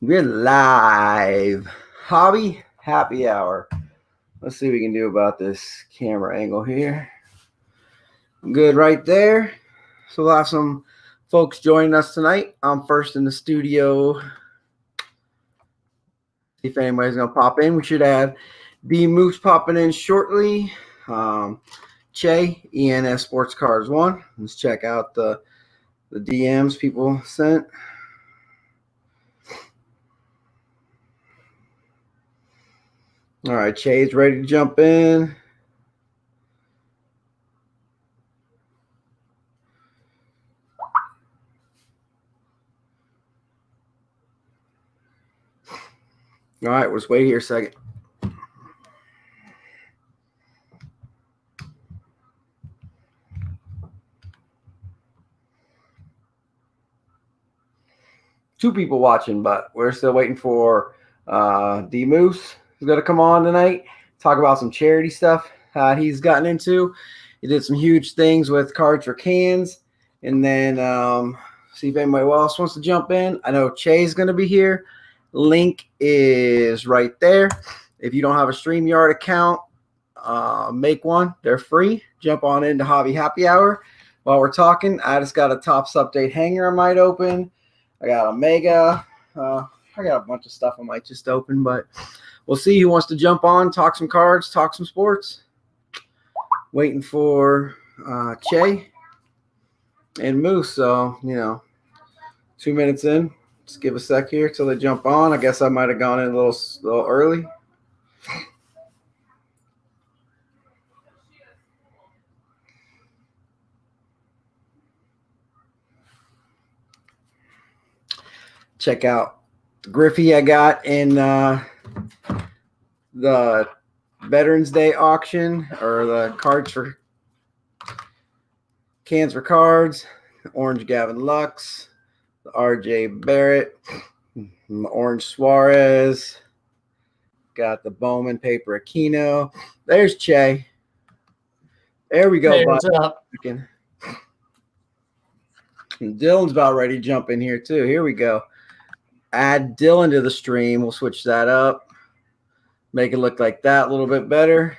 We're live. Hobby happy hour. Let's see what we can do about this camera angle here. Good right there. So we'll have some folks joining us tonight. I'm first in the studio. See if anybody's going to pop in. We should have D Moose popping in shortly. Che, ENS Sports Cars 1. Let's check out the DMs people sent. All right, Che's ready to jump in. All right, let's wait here a second. Two people watching, but we're still waiting for D Moose, who's going to come on tonight, talk about some charity stuff he's gotten into. He did some huge things with Cards for Cans, and then see if anybody else wants to jump in. I know Che's going to be here. Link is right there. If you don't have a StreamYard account, make one. They're free. Jump on into Hobby Happy Hour. While we're talking, I just got a Tops Update hanger I might open. I got a Mega. I got a bunch of stuff I might just open, but we'll see who wants to jump on, talk some cards, talk some sports. Waiting for Che and Moose. So, 2 minutes in. Just give a sec here till they jump on. I guess I might have gone in a little early. Check out Griffey I got in the Veterans Day auction, or the cards for cans for cards. Orange Gavin Lux, the RJ Barrett, the Orange Suarez. Got the Bowman paper Aquino. There's Che. There we go. Hey, what's up? And Dylan's about ready to jump in here too. Here we go. Add Dylan to the stream. We'll switch that up. Make it look like that a little bit better.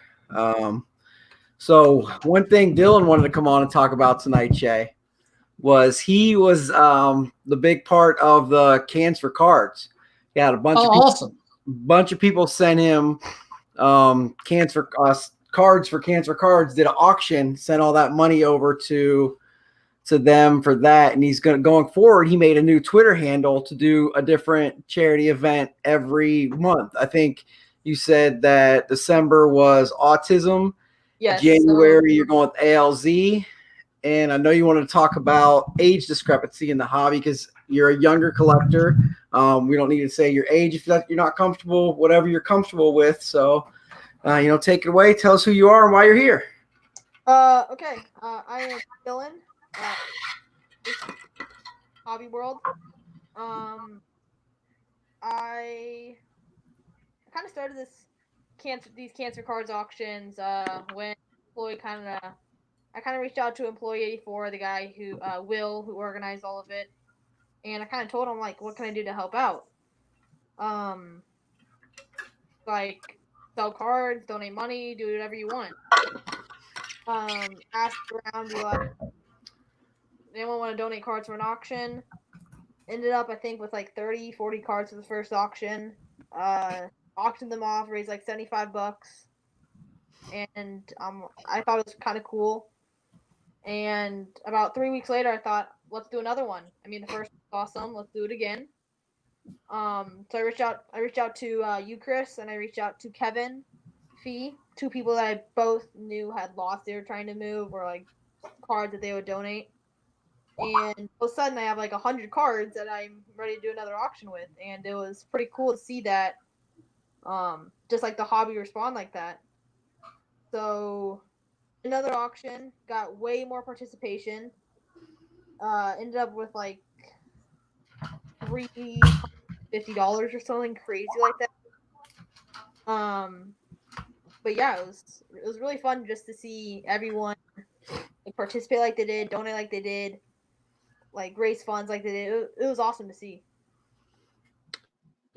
So one thing Dylan wanted to come on and talk about tonight, Che, was he was the big part of the Cans for Cards. He had a bunch of people, awesome. Bunch of people sent him cans for cards for Cans for Cards. Did an auction, sent all that money over to them for that, and he's going forward. He made a new Twitter handle to do a different charity event every month. I think you said that December was autism. Yes. January you're going with ALZ, and I know you wanted to talk about age discrepancy in the hobby because you're a younger collector. We don't need to say your age if you're not comfortable, whatever you're comfortable with. So, take it away. Tell us who you are and why you're here. Okay. I am Dylan. Hobby World. I kind of started these cancer cards auctions when I kind of reached out to Employee 84, the guy who Will, who organized all of it, and I kind of told him, like, what can I do to help out? Like, sell cards, donate money, do whatever you want. Asked around, anyone want to donate cards for an auction? Ended up, I think, with like 30, 40 cards for the first auction. Auctioned them off, raised like $75. And I thought it was kind of cool. And about 3 weeks later, I thought, let's do another one. I mean, the first was awesome. Let's do it again. So I reached out to you, Chris, and I reached out to Kevin Fee, two people that I both knew had lost. They were trying to move, or like cards that they would donate. And all of a sudden, I have like 100 cards that I'm ready to do another auction with, and it was pretty cool to see that. Just like the hobby respond like that. So another auction got way more participation. Ended up with like $350 or something crazy like that. But yeah, it was really fun just to see everyone like participate like they did, donate like they did, like raise funds like they did. It was awesome to see.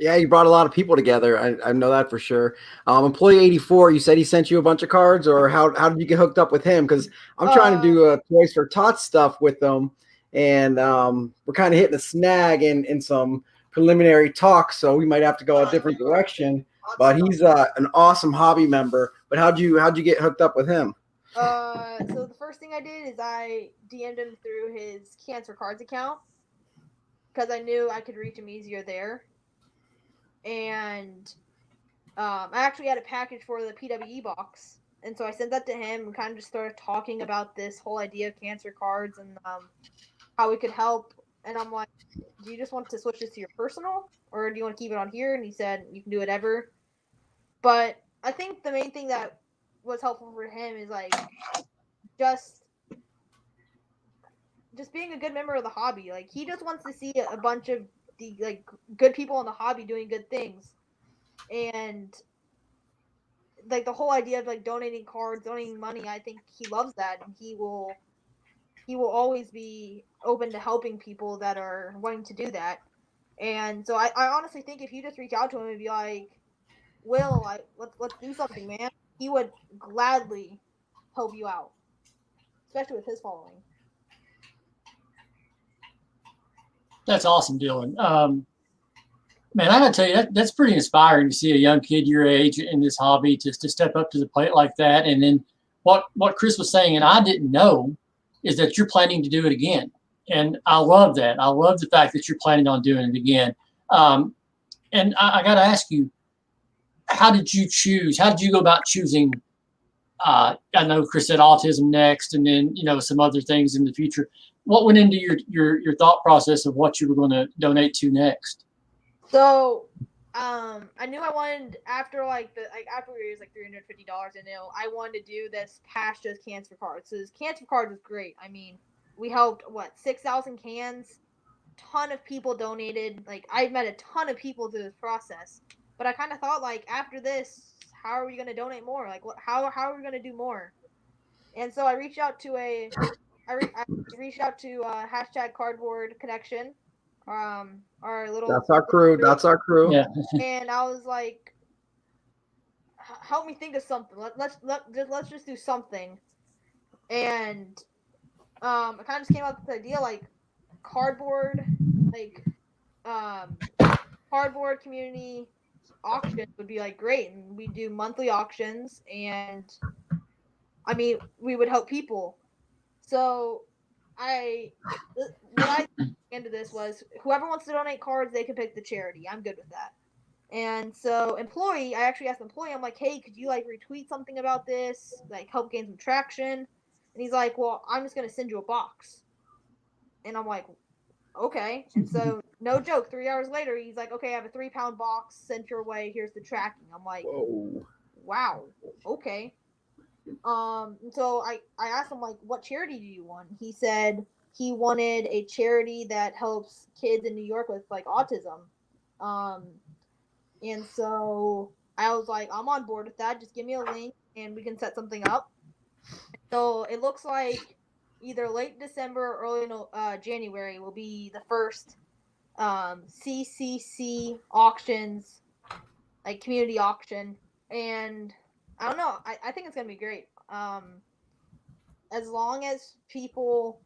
Yeah, you brought a lot of people together. I know that for sure. Employee 84, you said he sent you a bunch of cards, or how did you get hooked up with him? Because I'm trying to do Toys for Tots stuff with them, and we're kind of hitting a snag in some preliminary talks, so we might have to go a different direction. But he's an awesome hobby member. But how'd you get hooked up with him? So the first thing I did is I DM'd him through his Cancer Cards account because I knew I could reach him easier there. And I actually had a package for the PWE box, and so I sent that to him and kind of just started talking about this whole idea of cancer cards and how we could help. And I'm like, do you just want to switch this to your personal, or do you want to keep it on here? And he said, you can do whatever. But I think the main thing that was helpful for him is like just being a good member of the hobby. Like he just wants to see a bunch of the like good people in the hobby doing good things, and like the whole idea of like donating cards, donating money. I think he loves that, and he will always be open to helping people that are wanting to do that. And so I honestly think if you just reach out to him and be like, Will, let's do something, man, he would gladly help you out, especially with his following. That's awesome, Dylan. Man, I gotta tell you, that's pretty inspiring to see a young kid your age in this hobby to step up to the plate like that. And then what Chris was saying, and I didn't know, is that you're planning to do it again. And I love that. I love the fact that you're planning on doing it again. And I got to ask you, how did you choose? How did you go about choosing? I know Chris said autism next, and then some other things in the future. What went into your thought process of what you were going to donate to next? So, I knew I wanted after after we raised like $350, and I wanted to do this Pashto's Cancer Cards. So this Cancer Card was great. I mean, we helped 6,000 cans. Ton of people donated. Like I met a ton of people through this process. But I kind of thought like after this, how are we going to donate more? Like how are we going to do more? And so I reached out to I reached out to hashtag Cardboard Connection. Our little That's our crew. That's our crew. Yeah. And I was like, help me think of something. Let's just do something. And I kind of just came up with the idea like cardboard, cardboard community auction would be like great, and we do monthly auctions, and I mean we would help people. So what I into this was whoever wants to donate cards, they can pick the charity. I'm good with that. And so employee, I actually asked employee, I'm like, hey, could you like retweet something about this, like help gain some traction? And he's like, well, I'm just gonna send you a box. And I'm like, okay. And so no joke, 3 hours later, he's like, okay, I have a 3-pound box sent your way. Here's the tracking. I'm like, whoa. Wow, okay. So I asked him like, what charity do you want? He said he wanted a charity that helps kids in New York with like autism. And so I was like, I'm on board with that. Just give me a link and we can set something up. So it looks like either late December or early January will be the first CCC auctions, like community auction. And I don't know. I think it's gonna be great. As long as people,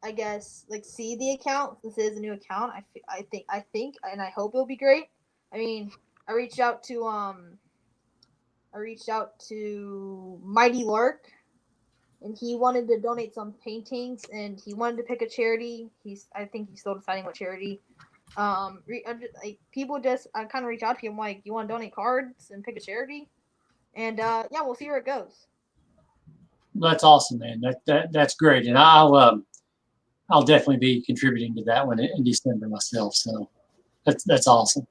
I guess, like see the account. This is a new account. I think, and I hope it'll be great. I mean, I reached out to Mighty Lark, and he wanted to donate some paintings, and he wanted to pick a charity. I think he's still deciding what charity. People just I kind of reach out to him like, you want to donate cards and pick a charity, and yeah, we'll see where it goes. That's awesome, man. That's great, and I'll definitely be contributing to that one in December myself. So that's awesome.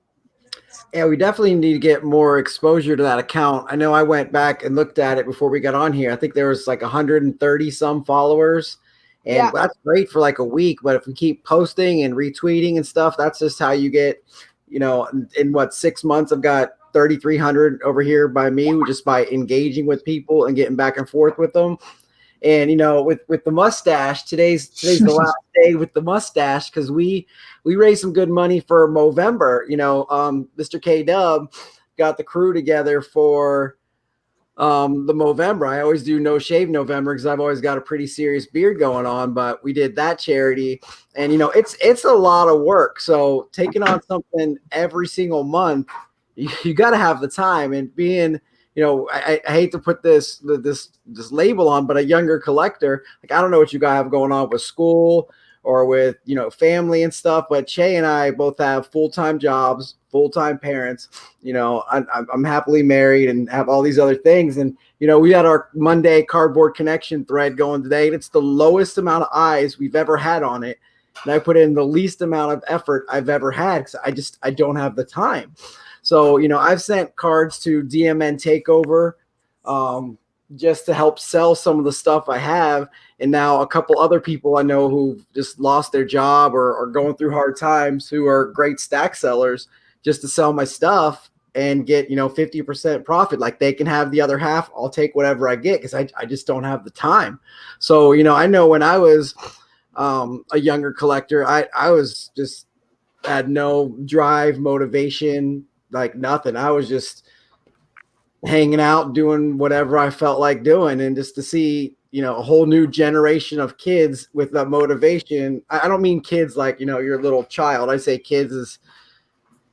Yeah, we definitely need to get more exposure to that account. I know I went back and looked at it before we got on here. I think there was like 130 some followers, and yeah, that's great for like a week. But if we keep posting and retweeting and stuff, that's just how you get, in what, 6 months, I've got 3,300 over here by me, just by engaging with people and getting back and forth with them. And with the mustache, today's the last day with the mustache, because we raised some good money for Movember. Mr. K Dub got the crew together for the Movember. I always do No Shave November because I've always got a pretty serious beard going on, but we did that charity, and it's a lot of work. So taking on something every single month, you got to have the time. And being, I hate to put this label on, but a younger collector, like, I don't know what you guys have going on with school or with, family and stuff, but Che and I both have full-time jobs, full-time parents. I'm happily married and have all these other things. And, we had our Monday Cardboard Connection thread going today, and it's the lowest amount of eyes we've ever had on it. And I put in the least amount of effort I've ever had because I don't have the time. So, I've sent cards to DMN Takeover just to help sell some of the stuff I have. And now a couple other people I know who've just lost their job or are going through hard times, who are great stack sellers, just to sell my stuff and get, 50% profit. Like, they can have the other half. I'll take whatever I get because I just don't have the time. So, I know when I was a younger collector, I was just had no drive, motivation, like nothing. I was just hanging out, doing whatever I felt like doing. And just to see, a whole new generation of kids with that motivation. I don't mean kids like, your little child. I say kids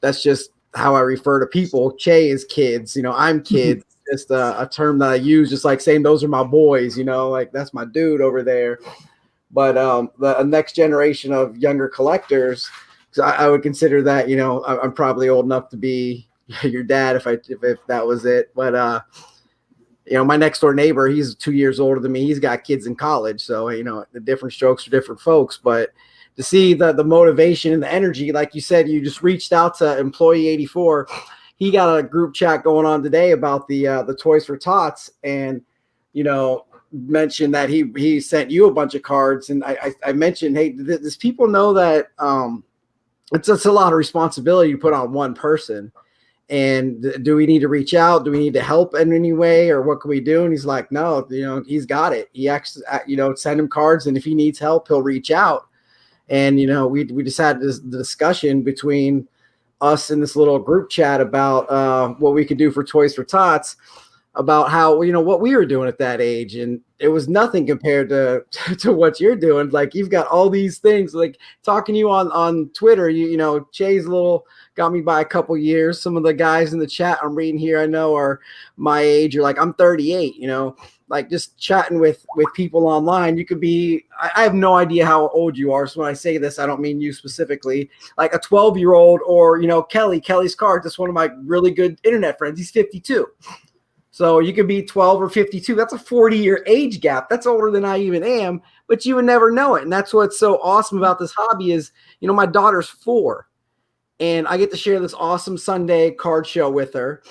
that's just how I refer to people. Che is kids, I'm kids. Just a term that I use, just like saying those are my boys, like that's my dude over there. But the next generation of younger collectors, I would consider that, I'm probably old enough to be your dad if that was it. But, my next door neighbor, he's 2 years older than me. He's got kids in college. So, the different strokes for different folks. But to see the motivation and the energy, like you said, you just reached out to Employee 84. He got a group chat going on today about the Toys for Tots, and, mentioned that he sent you a bunch of cards. And I mentioned, hey, does people know that it's a lot of responsibility to put on one person? And do we need to reach out? Do we need to help in any way, or what can we do? And he's like, no, he's got it. He actually, send him cards, and if he needs help, he'll reach out. And, we just had this discussion between us in this little group chat about what we could do for Toys for Tots, about how, what we were doing at that age. And it was nothing compared to what you're doing. Like, you've got all these things, like talking to you on Twitter, Che's got me by a couple years. Some of the guys in the chat I'm reading here, I know, are my age, or like, I'm 38, like just chatting with people online. You could be, I have no idea how old you are. So when I say this, I don't mean you specifically, like a 12-year-old, or, Kelly's Cards. That's one of my really good internet friends. He's 52. So you could be 12 or 52. That's a 40-year age gap. That's older than I even am, but you would never know it. And that's what's so awesome about this hobby is, my daughter's 4, and I get to share this awesome Sunday card show with her.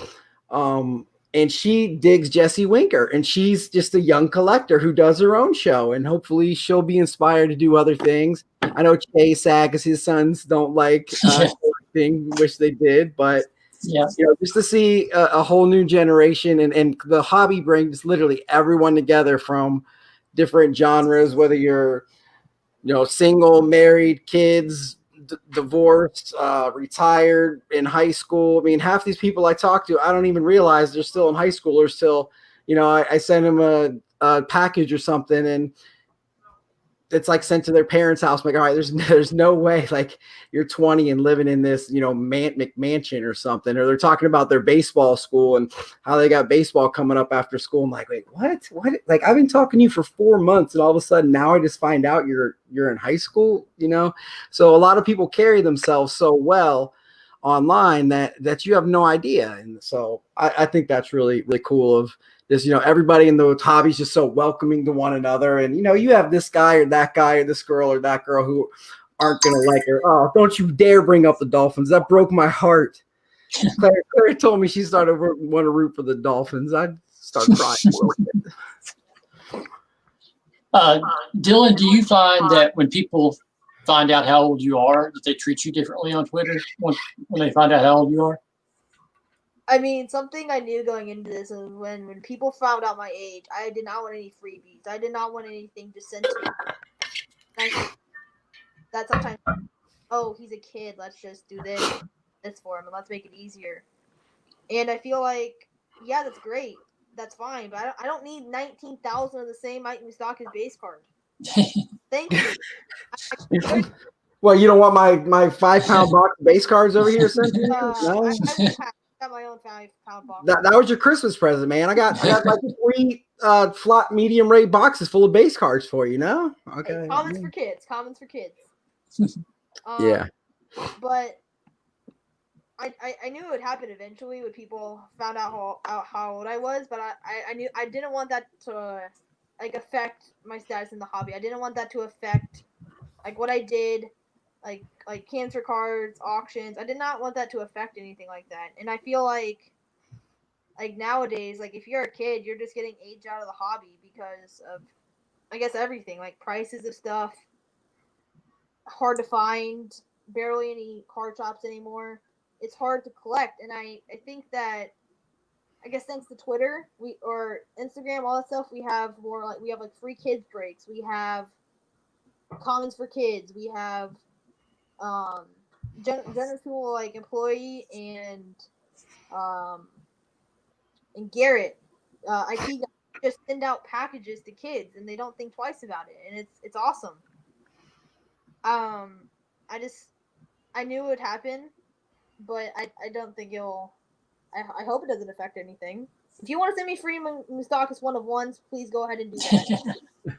And she digs Jesse Winker, and she's just a young collector who does her own show, and hopefully she'll be inspired to do other things. I know Che sad because his sons don't like collecting, wish they did, but yeah, just to see a whole new generation, and the hobby brings literally everyone together from different genres, whether you're, single, married, kids, divorced, retired, in high school. I mean, half these people I talk to, I don't even realize they're still in high school, or still, I send them a package or something, and it's like sent to their parents' house. I'm like, all right, there's no way, like, you're 20 and living in this, McMansion or something. Or they're talking about their baseball school and how they got baseball coming up after school. I'm like, wait, what? Like, I've been talking to you for 4 months, and all of a sudden now I just find out you're in high school, So a lot of people carry themselves so well online that you have no idea. And so I think that's really, really cool of this, everybody in the hobby is just so welcoming to one another. And, you have this guy or that guy or this girl or that girl who aren't going to like her. Oh, don't you dare bring up the Dolphins. That broke my heart. Claire told me she started want to root for the Dolphins. I'd start crying. Dylan, do you find that when people find out how old you are, that they treat you differently on Twitter when they find out how old you are? I mean, something I knew going into this is when people found out my age, I did not want any freebies. I did not want anything just sent to me. And I think that sometimes, oh, he's a kid. Let's just do this for him, and let's make it easier. And I feel like, yeah, that's great. That's fine, but I don't need 19,000 of the same Mike Moustakas base card. Thank you. Well, you don't want my 5-pound box of base cards over here sent to you? No? I got my own 5-pound box. That was your Christmas present, man. I got like 3 flat medium rate boxes full of base cards for you. No, okay. Hey, commons for kids. Commons for kids. Yeah. But I knew it would happen eventually when people found out how old I was, but I knew I didn't want that to like affect my status in the hobby. I didn't want that to affect like what I did, like cancer cards, auctions. I did not want that to affect anything like that. And I feel like nowadays, like if you're a kid, you're just getting aged out of the hobby because of I guess everything, like prices of stuff, hard to find, barely any card shops anymore. It's hard to collect, and I think that I guess thanks to Twitter or Instagram, all that stuff, we have more like we have like free kids breaks, we have commons for kids, we have Jenna's cool like employee and Garrett IT guys just send out packages to kids and they don't think twice about it, and it's awesome. I knew it would happen, but I don't think it'll. I hope it doesn't affect anything. If you want to send me free Moustakas 1-of-1s, please go ahead and do that.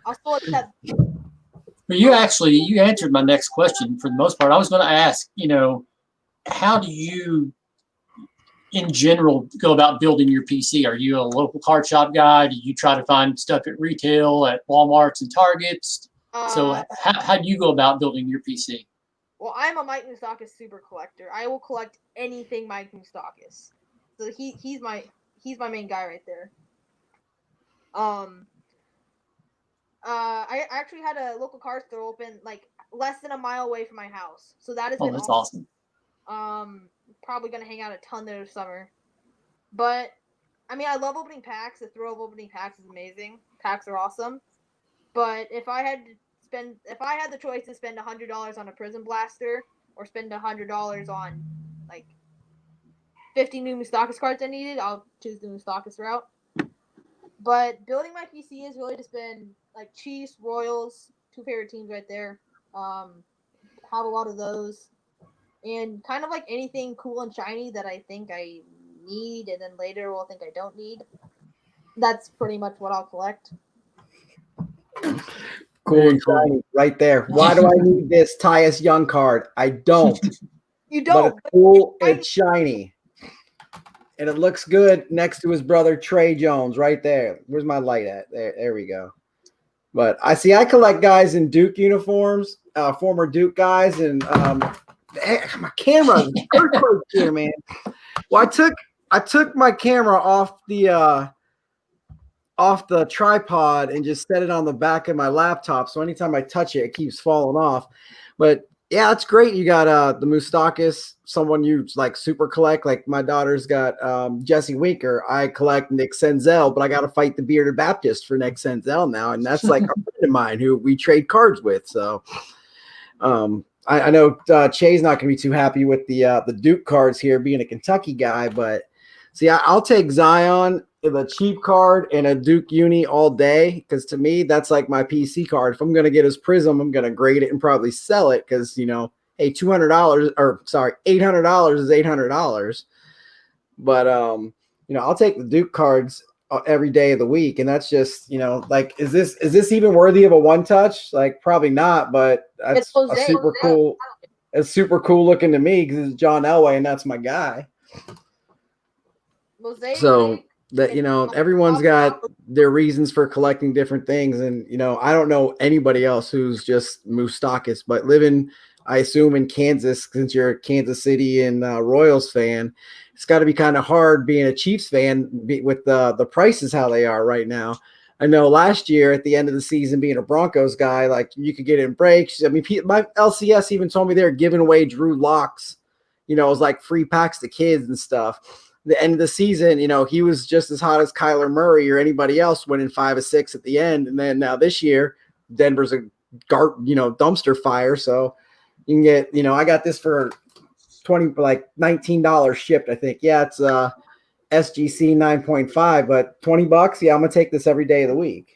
I'll still accept. Well, you answered my next question for the most part. I was going to ask, how do you, in general, go about building your PC? Are you a local card shop guy? Do you try to find stuff at retail, at Walmarts and Targets? So how do you go about building your PC? Well, I'm a Mike Moustakas super collector. I will collect anything Mike Moustakas. So he's my main guy right there. I actually had a local card store open like less than a mile away from my house. So that has been awesome. Probably gonna hang out a ton there this summer. But I mean, I love opening packs. The thrill of opening packs is amazing. Packs are awesome. But if I had the choice to spend $100 on a Prism Blaster or spend $100 on like 50 new Moustakas cards I needed, I'll choose the Moustakas route. But building my PC has really just been like Chiefs, Royals, 2 favorite teams right there. Have a lot of those. And kind of like anything cool and shiny that I think I need and then later will think I don't need. That's pretty much what I'll collect. Cool and shiny right there. Why do I need this Tyus Young card? I don't. You don't. But it's cool and shiny. And it looks good next to his brother Trey Jones right there. Where's my light at? There we go. But I collect guys in Duke uniforms, former Duke guys, and my camera is here, man. Well, I took my camera off the tripod and just set it on the back of my laptop. So anytime I touch it, it keeps falling off. But yeah, it's great. You got the Moustakas, someone you like super collect. Like my daughter's got Jesse Winker. I collect Nick Senzel, but I got to fight the Bearded Baptist for Nick Senzel now, and that's like a friend of mine who we trade cards with. So I know Che's not going to be too happy with the Duke cards here, being a Kentucky guy. But see, I'll take Zion, the cheap card, and a Duke uni all day, because to me that's like my PC card. If I'm going to get his Prism, I'm going to grade it and probably sell it, because hey, $800 is $800. But I'll take the Duke cards every day of the week, and that's just like, is this even worthy of a one touch? Like, probably not, but that's super cool. It's super cool looking to me because it's John Elway and that's my guy. So that everyone's got their reasons for collecting different things, and I don't know anybody else who's just Moustakas, but living, I assume, in Kansas, since you're a Kansas City and Royals fan, it's got to be kind of hard being a Chiefs fan with the prices how they are right now. I know last year at the end of the season, being a Broncos guy, like you could get in breaks. I mean, my LCS even told me they're giving away Drew Locks. It was like free packs to kids and stuff. the end of the season, he was just as hot as Kyler Murray or anybody else, winning 5 or 6 at the end. And then now this year, Denver's a dumpster fire. So you can get, I got this for $19 shipped, I think. Yeah, it's SGC 9.5, but $20. Yeah, I'm gonna take this every day of the week.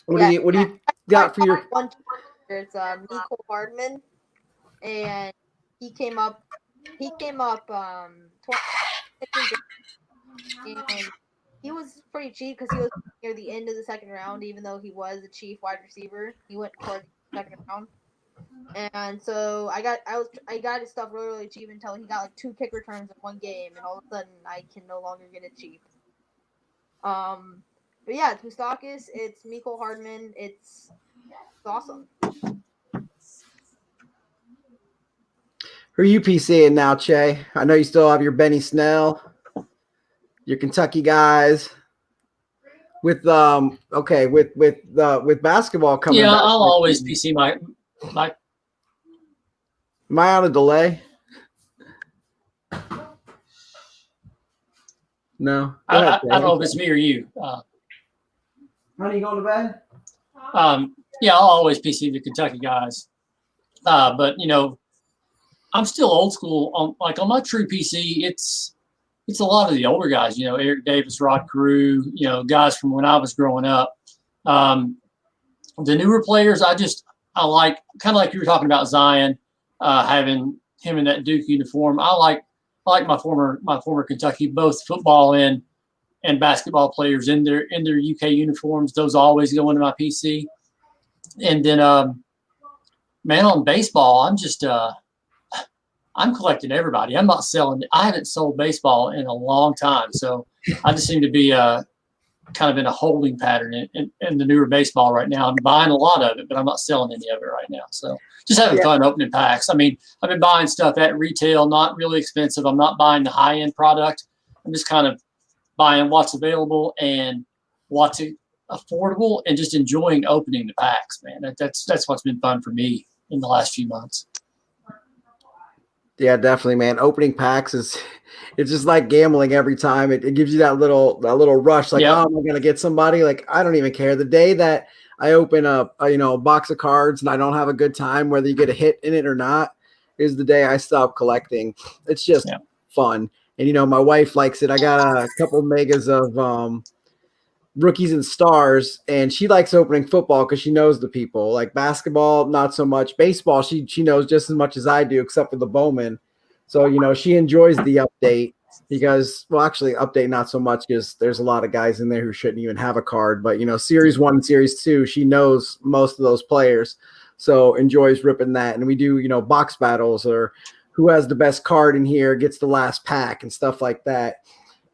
What do you got for your? It's Mecole Hardman, and he came up 20, and he was pretty cheap because he was near the end of the second round, even though he was a chief wide receiver. He went towards the second round. And so I got his stuff really, really cheap until he got like 2 kick returns in one game, and all of a sudden I can no longer get it cheap. But yeah, it's Moustakas, it's Mecole Hardman, it's awesome. Who are you PCing now, Che? I know you still have your Benny Snell, your Kentucky guys. With with basketball coming. Yeah, back, I'll always PC my. Am I on a delay? No. I don't know if it's me or you. Honey, you going to bed? Yeah, I'll always PC the Kentucky guys. But I'm still old school. On my true PC, it's a lot of the older guys. Eric Davis, Rod Carew. Guys from when I was growing up. The newer players, I like, kind of like you were talking about Zion. Having him in that Duke uniform, I like my former Kentucky, both football and basketball players in their UK uniforms. Those always go into my PC. And then, man, on baseball, I'm collecting everybody. I'm not selling. I haven't sold baseball in a long time, so I just seem to be kind of in a holding pattern in the newer baseball right now. I'm buying a lot of it, but I'm not selling any of it right now. So just having fun opening packs. I mean, I've been buying stuff at retail, not really expensive. I'm not buying the high-end product. I'm just kind of buying what's available and what's affordable and just enjoying opening the packs, man. That's what's been fun for me in the last few months. Yeah, definitely, man. Opening packs it's just like gambling every time. It gives you that little rush, like, oh, am I gonna get somebody? Like, I don't even care. The day that I open up a box of cards and I don't have a good time, whether you get a hit in it or not, is the day I stop collecting. It's just fun. And my wife likes it. I got a couple megas of rookies and stars, and she likes opening football because she knows the people. Like basketball, not so much. Baseball, she knows just as much as I do, except for the Bowman. So she enjoys the update because, well, actually, update not so much because there's a lot of guys in there who shouldn't even have a card. But Series 1 and Series 2, she knows most of those players, so enjoys ripping that. And we do box battles, or who has the best card in here gets the last pack and stuff like that.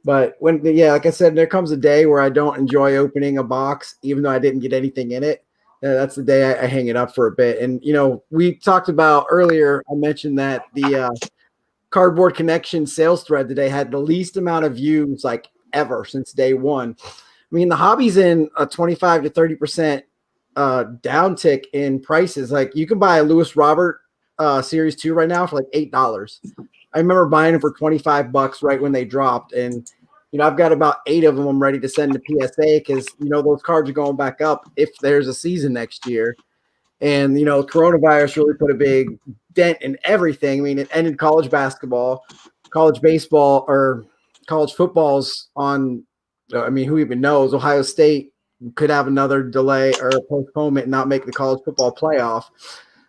But like I said, there comes a day where I don't enjoy opening a box, even though I didn't get anything in it. That's the day I hang it up for a bit. And, we talked about earlier, I mentioned that the Cardboard Connection sales thread today had the least amount of views like ever since day one. I mean, the hobby's in a 25 to 30% downtick in prices. Like you can buy a Lewis Robert Series 2 right now for like $8. I remember buying them for $25 right when they dropped. And, I've got about 8 of them I'm ready to send to PSA because, those cards are going back up if there's a season next year. And, coronavirus really put a big dent in everything. I mean, it ended college basketball, college baseball, or college football's on. I mean, who even knows? Ohio State could have another delay or postponement and not make the college football playoff.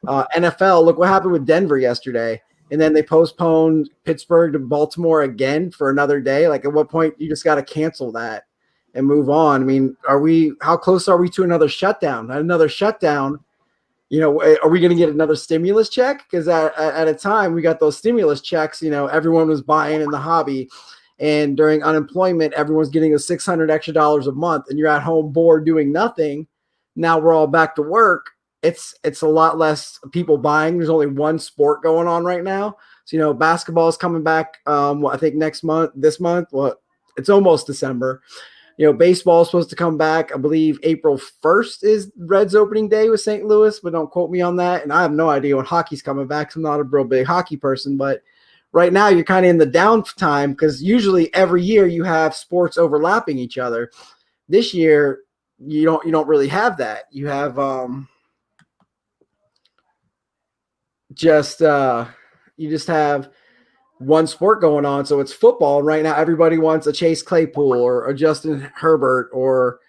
NFL, look what happened with Denver yesterday. And then they postponed Pittsburgh to Baltimore again for another day. Like, at what point you just got to cancel that and move on? I mean, how close are we to another shutdown? Another shutdown, are we going to get another stimulus check? Because at a time we got those stimulus checks, everyone was buying in the hobby. And during unemployment, everyone's getting $600 extra a month, and you're at home bored doing nothing. Now we're all back to work. It's a lot less people buying. There's only one sport going on right now. So, basketball is coming back. I think this month, it's almost December. Baseball is supposed to come back. I believe April 1st is Reds opening day with St. Louis, but don't quote me on that. And I have no idea when hockey's coming back. So I'm not a real big hockey person, but right now you're kind of in the downtime because usually every year you have sports overlapping each other. This year you don't really have that. You have just you just have one sport going on. So it's football. Right now everybody wants a Chase Claypool or a Justin Herbert or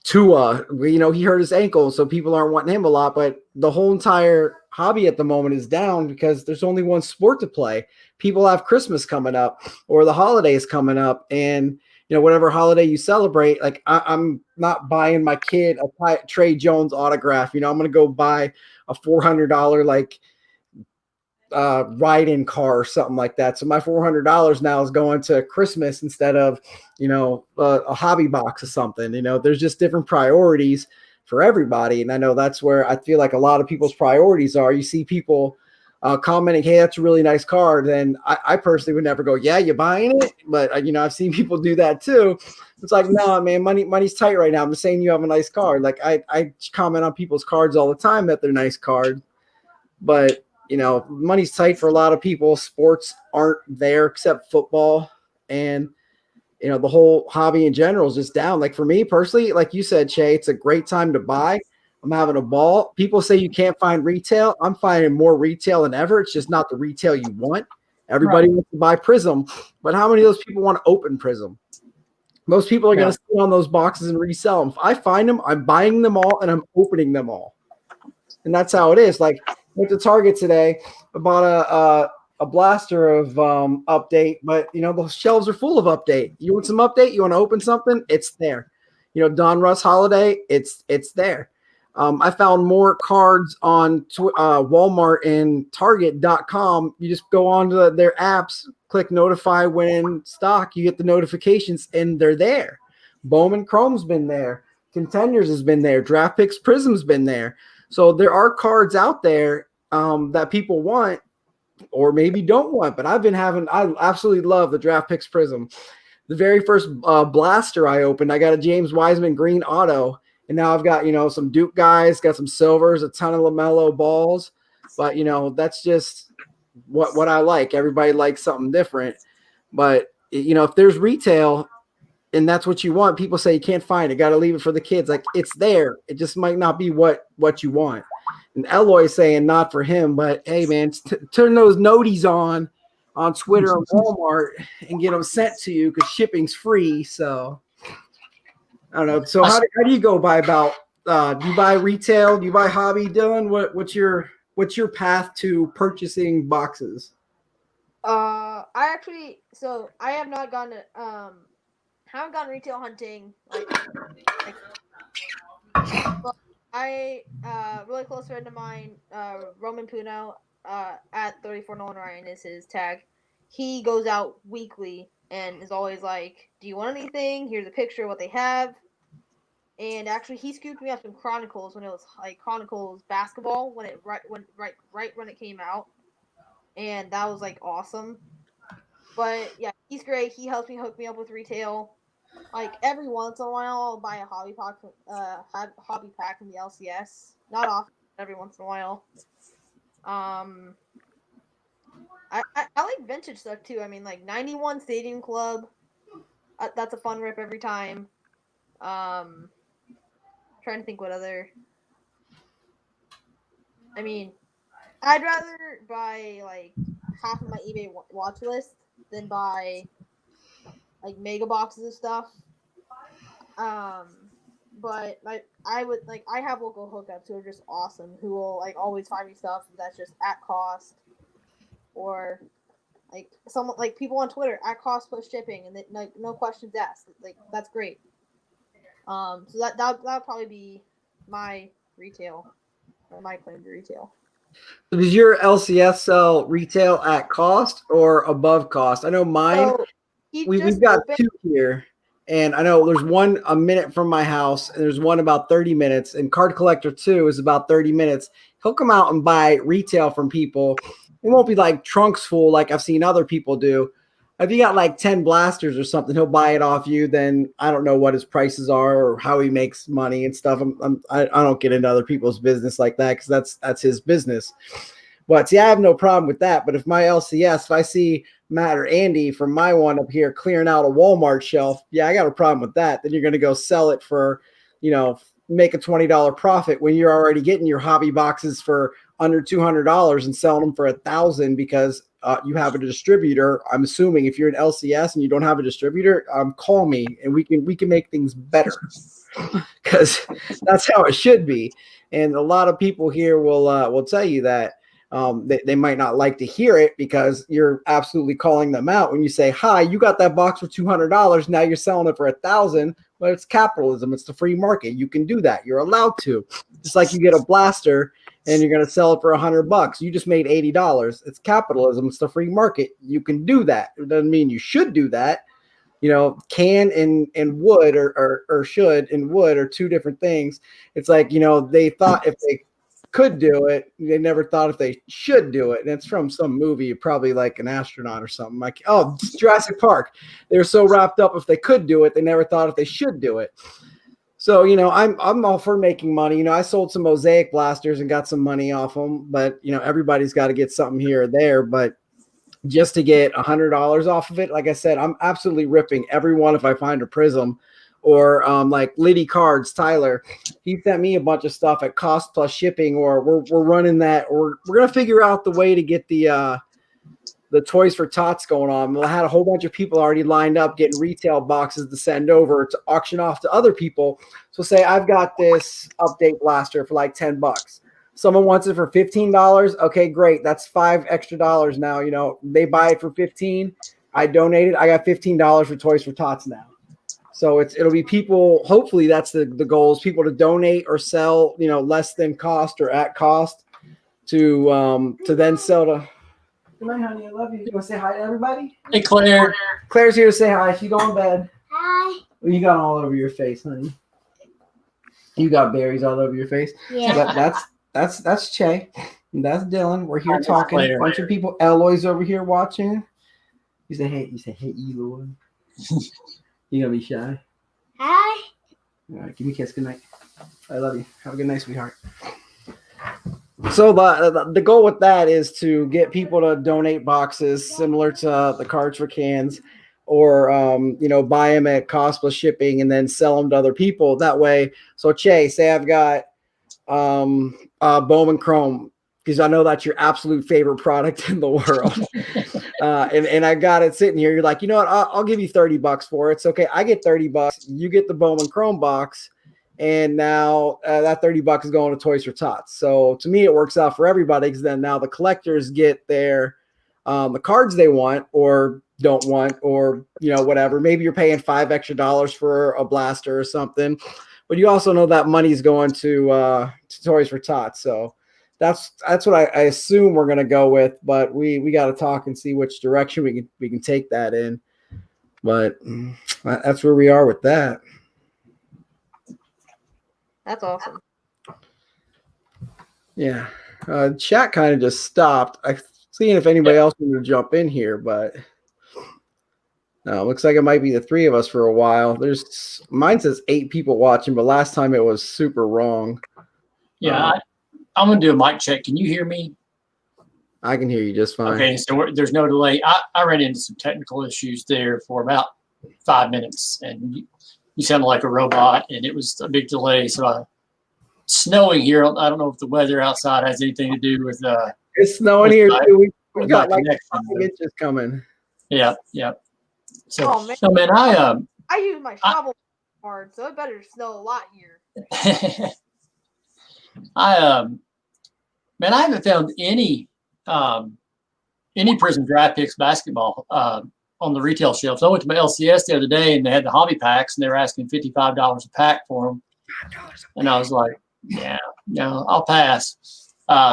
Tua. He hurt his ankle, so people aren't wanting him a lot, but the whole entire hobby at the moment is down because there's only one sport to play. People have Christmas coming up or the holidays coming up, and whatever holiday you celebrate, like I'm not buying my kid a Trey Jones autograph. I'm going to go buy a $400 like ride-in car or something like that. So my $400 now is going to Christmas instead of a hobby box or something. There's just different priorities for everybody, and I know that's where I feel like a lot of people's priorities are. You see people commenting, "Hey, that's a really nice car." Then I personally would never go, "Yeah, you buying it?" But I've seen people do that too. It's like, no, man, money's tight right now. I'm just saying you have a nice car. Like I comment on people's cards all the time that they're nice cards, but money's tight for a lot of people. Sports aren't there except football, and the whole hobby in general is just down. Like for me personally, like you said, Shay, it's a great time to buy. I'm having a ball. People say you can't find retail. I'm finding more retail than ever. It's just not the retail you want. Everybody wants to buy Prism, but how many of those people want to open Prism? Most people are going to sit on those boxes and resell them. If I find them, I'm buying them all and I'm opening them all. And that's how it is. Like, went to Target today. I bought a blaster of update, but the shelves are full of update. You want some update? You want to open something? It's there. Don Russ Holiday, it's there. I found more cards on Walmart and Target.com. You just go on to their apps, click notify when in stock. You get the notifications, and they're there. Bowman Chrome's been there. Contenders has been there. Draft Picks Prism's been there. So there are cards out there that people want or maybe don't want. But I absolutely love the Draft Picks Prism. The very first blaster I opened, I got a James Wiseman green auto. And now I've got, some Duke guys, got some silvers, a ton of LaMelo balls. But, that's just what I like. Everybody likes something different. But, if there's retail and that's what you want, people say you can't find it. Got to leave it for the kids. Like, it's there. It just might not be what you want. And Eloy's saying not for him. But, hey, man, turn those noties on Twitter or Walmart and get them sent to you because shipping's free. So I don't know. So how do you go by about? Do you buy retail? Do you buy hobby, Dylan? What's your path to purchasing boxes? I have not gone to haven't gone retail hunting. But I really close friend of mine, Roman Puno, at 34 Nolan Ryan is his tag. He goes out weekly and is always like, "Do you want anything? Here's a picture of what they have." And actually, he scooped me up some Chronicles when it was like Chronicles basketball when when it came out, and that was like awesome. But yeah, he's great. He helps me hook me up with retail. Like every once in a while, I'll buy a hobby pack from the LCS. Not often, but every once in a while. I like vintage stuff too. I mean, like 91 Stadium Club. That's a fun rip every time. Trying to think what other. I mean, I'd rather buy like half of my eBay watch list than buy like mega boxes of stuff. But I have local hookups who are just awesome, who will like always find me stuff that's just at cost, or like someone like people on Twitter at cost plus shipping, and like no questions asked. Like that's great. So that'll probably be my retail, or my claim to retail. Does your LCS sell retail at cost or above cost? I know mine. So we've got two here, and I know there's one a minute from my house, and there's one about 30 minutes. And Card Collector 2 is about 30 minutes. He'll come out and buy retail from people. It won't be like trunks full like I've seen other people do. If you got like 10 blasters or something, he'll buy it off you. Then I don't know what his prices are or how he makes money and stuff. I don't get into other people's business like that because that's his business. But see, I have no problem with that. But if my LCS, if I see Matt or Andy from my one up here clearing out a Walmart shelf, yeah, I got a problem with that. Then you're going to go sell it for, make a $20 profit when you're already getting your hobby boxes for under $200 and selling them for $1,000 because you have a distributor. I'm assuming if you're an LCS and you don't have a distributor, call me and we can make things better because that's how it should be. And a lot of people here will tell you that they might not like to hear it because you're absolutely calling them out when you say, "Hi, you got that box for $200. Now you're selling it for $1,000." Well, it's capitalism. It's the free market. You can do that. You're allowed to. Just like you get a blaster and you're going to sell it for $100. You just made $80. It's capitalism. It's the free market. You can do that. It doesn't mean you should do that. Can and would or should and would are two different things. It's like, they thought if they could do it, they never thought if they should do it. And it's from some movie, probably like an astronaut or something. Like, oh, Jurassic Park. They were so wrapped up if they could do it, they never thought if they should do it. So, I'm all for making money. I sold some Mosaic blasters and got some money off them, but everybody's got to get something here or there. But just to get $100 off of it, like I said, I'm absolutely ripping everyone if I find a Prism. Or like Liddy Cards, Tyler, he sent me a bunch of stuff at cost plus shipping, or we're running that, or we're gonna figure out the way to get the Toys for Tots going on. I had a whole bunch of people already lined up getting retail boxes to send over to auction off to other people. So say I've got this update blaster for like $10. Someone wants it for $15. Okay, great. That's $5 extra now. They buy it for $15. I donate it. I got $15 for Toys for Tots now. So it'll be people. Hopefully that's the goal is people to donate or sell, less than cost or at cost to then sell to. Good night, honey. I love you. You want to say hi to everybody? Hey, Claire. Claire's here to say hi. She going to bed. Hi. You got all over your face, honey. You got berries all over your face. Yeah. But that's Che. That's Dylan. We're here talking. Claire. A bunch of people. Eloy's over here watching. You say hey, Eloy. You gonna be shy? Hi. All right, give me a kiss. Good night. I love you. Have a good night, sweetheart. So the goal with that is to get people to donate boxes similar to the Cards for Cans, or buy them at cost plus shipping and then sell them to other people. That way, so Che, say I've got Bowman Chrome, because I know that's your absolute favorite product in the world. And I got it sitting here. You're like, you know what? I'll give you $30 for it. It's okay. I get $30. You get the Bowman Chrome box. And now that $30 is going to Toys for Tots. So to me, it works out for everybody because then now the collectors get their the cards they want or don't want, or whatever. Maybe you're paying $5 extra for a blaster or something, but you also know that money's going to Toys for Tots. So that's what I assume we're gonna go with. But we got to talk and see which direction we can take that in. But that's where we are with that. That's awesome. Yeah. Chat kind of just stopped. I'm seeing if anybody else wanted to jump in here, but no, looks like it might be the three of us for a while. Mine says 8 people watching, but last time it was super wrong. Yeah, I'm going to do a mic check. Can you hear me? I can hear you just fine. Okay, so there's no delay. I ran into some technical issues there for about 5 minutes, and you sounded like a robot, and it was a big delay. So snowing here. I don't know if the weather outside has anything to do with it's snowing here too. We got like 5 connection. inches coming. Yeah. So, Oh, man. so man, I use my shovel hard, so it better snow a lot here. I haven't found any Prism Draft Picks basketball on the retail shelves. I went to my LCS the other day and they had the hobby packs and they were asking $55 a pack for them. And I was like, yeah, no, I'll pass.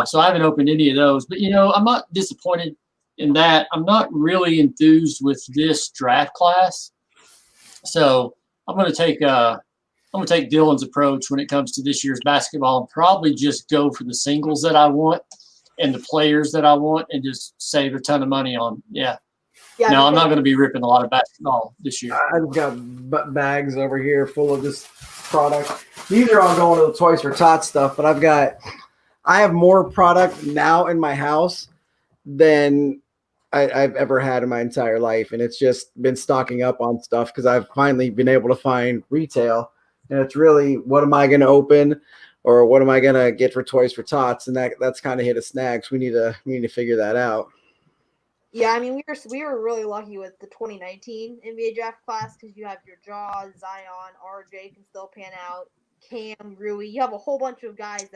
So I haven't opened any of those, but I'm not disappointed in that. I'm not really enthused with this draft class. So I'm going to take Dylan's approach when it comes to this year's basketball and probably just go for the singles that I want and the players that I want and just save a ton of money on. Yeah. No, I'm not going to be ripping a lot of basketball this year. I've got bags over here full of this product. These are all going to the Toys for Tots stuff, but I've got I have more product now in my house than I've ever had in my entire life, and it's just been stocking up on stuff because I've finally been able to find retail, and it's really what am I going to open, or what am I going to get for Toys for Tots, and that's kind of hit a snag. So we need to figure that out. Yeah, I mean we were really lucky with the 2019 NBA draft class because you have your Jaw, Zion, RJ can still pan out, Cam, Rui. You have a whole bunch of guys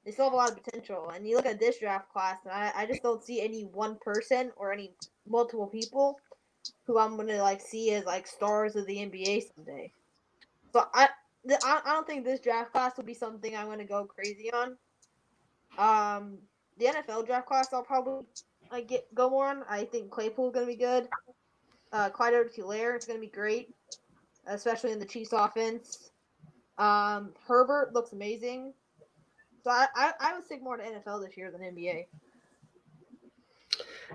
they still have a lot of potential. And you look at this draft class, and I just don't see any one person or any multiple people who I'm gonna like see as like stars of the NBA someday. So I don't think this draft class will be something I'm gonna go crazy on. The NFL draft class I'll probably go more on. I think Claypool's gonna be good. Clyde Edwards-Helaire is gonna be great, especially in the Chiefs offense. Herbert looks amazing. So I would stick more to NFL this year than NBA.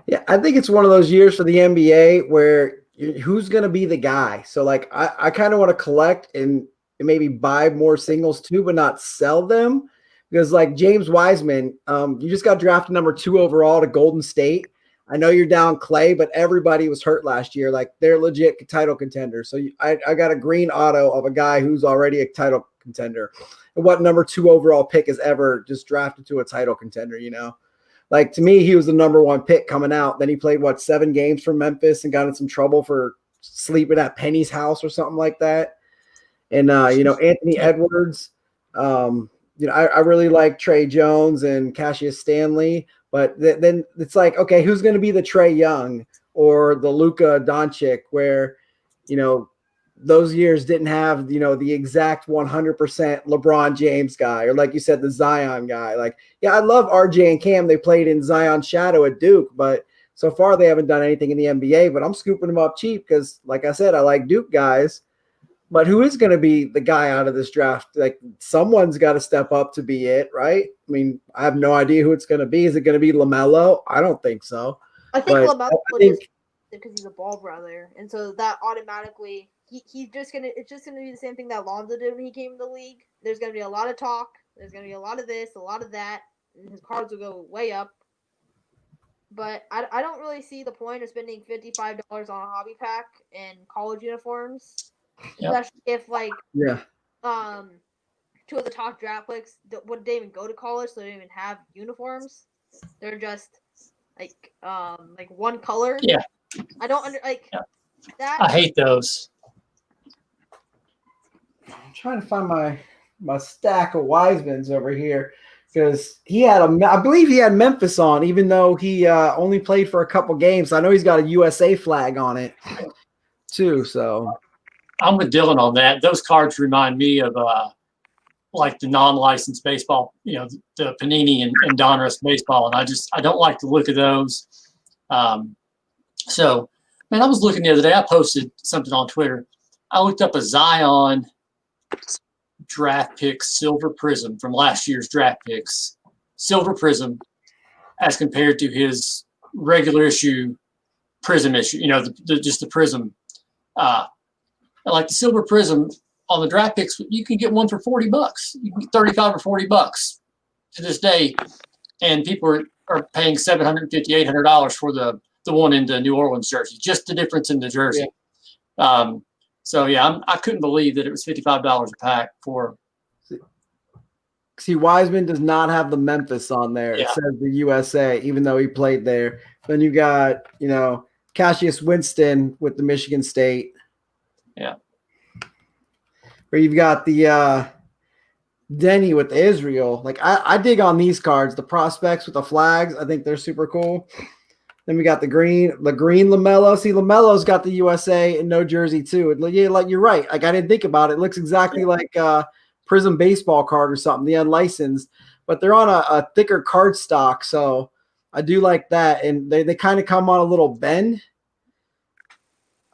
Yeah, I think it's one of those years for the NBA where who's going to be the guy. So, like, I kind of want to collect and maybe buy more singles too, but not sell them. Because, like, James Wiseman, you just got drafted number 2 overall to Golden State. I know you're down Clay, but everybody was hurt last year. Like, they're legit title contenders. So I got a green auto of a guy who's already a title contender. And what number 2 overall pick is ever just drafted to a title contender, you know? Like, to me, he was the number 1 pick coming out. Then he played, 7 games for Memphis and got in some trouble for sleeping at Penny's house or something like that. And, Anthony Edwards, I really like Trey Jones and Cassius Stanley. But then it's like, okay, who's going to be the Trae Young or the Luka Doncic where, those years didn't have, the exact 100% LeBron James guy, or like you said, the Zion guy. Like, yeah, I love RJ and Cam. They played in Zion's shadow at Duke, but so far they haven't done anything in the NBA, but I'm scooping them up cheap because, like I said, I like Duke guys. But who is going to be the guy out of this draft? Like, someone's got to step up to be it, right? I mean, I have no idea who it's going to be. Is it going to be LaMelo? I don't think so. I think LaMelo just because he's a ball brother, and so that automatically it's just gonna be the same thing that Lonzo did when he came to the league. There's gonna be a lot of talk. There's gonna be a lot of this, a lot of that, and his cards will go way up. But I don't really see the point of spending $55 on a hobby pack and college uniforms, especially if 2 of the top draft picks wouldn't even go to college, so they don't even have uniforms. They're just like one color. Yeah. I don't that. I hate those. I'm trying to find my stack of Wisemans over here because I believe he had Memphis on, even though he only played for a couple games. I know he's got a USA flag on it too. So I'm with Dylan on that. Those cards remind me of like the non-licensed baseball, the Panini and Donruss baseball, and I don't like the look of those. So, man, I was looking the other day. I posted something on Twitter. I looked up a Zion draft pick silver prism from last year's draft picks. Silver prism as compared to his regular issue prism issue, just the prism. Like the silver prism on the draft picks, you can get one for $40. You can get 35 or $40 to this day. And people are paying $750, $800 for the one in the New Orleans jersey, just the difference in the jersey. Yeah. I couldn't believe that it was $55 a pack for. See, Wiseman does not have the Memphis on there. Yeah. It says the USA, even though he played there. Then you got, Cassius Winston with the Michigan State. Yeah. Where you've got the Denny with the Israel. Like, I dig on these cards. The prospects with the flags, I think they're super cool. Then we got the green LaMelo. See, LaMelo's got the USA and no jersey too. Yeah, like you're right. Like I didn't think about it. It looks exactly like a Prism baseball card or something, the unlicensed, but they're on a thicker card stock. So I do like that. And they kind of come on a little bend.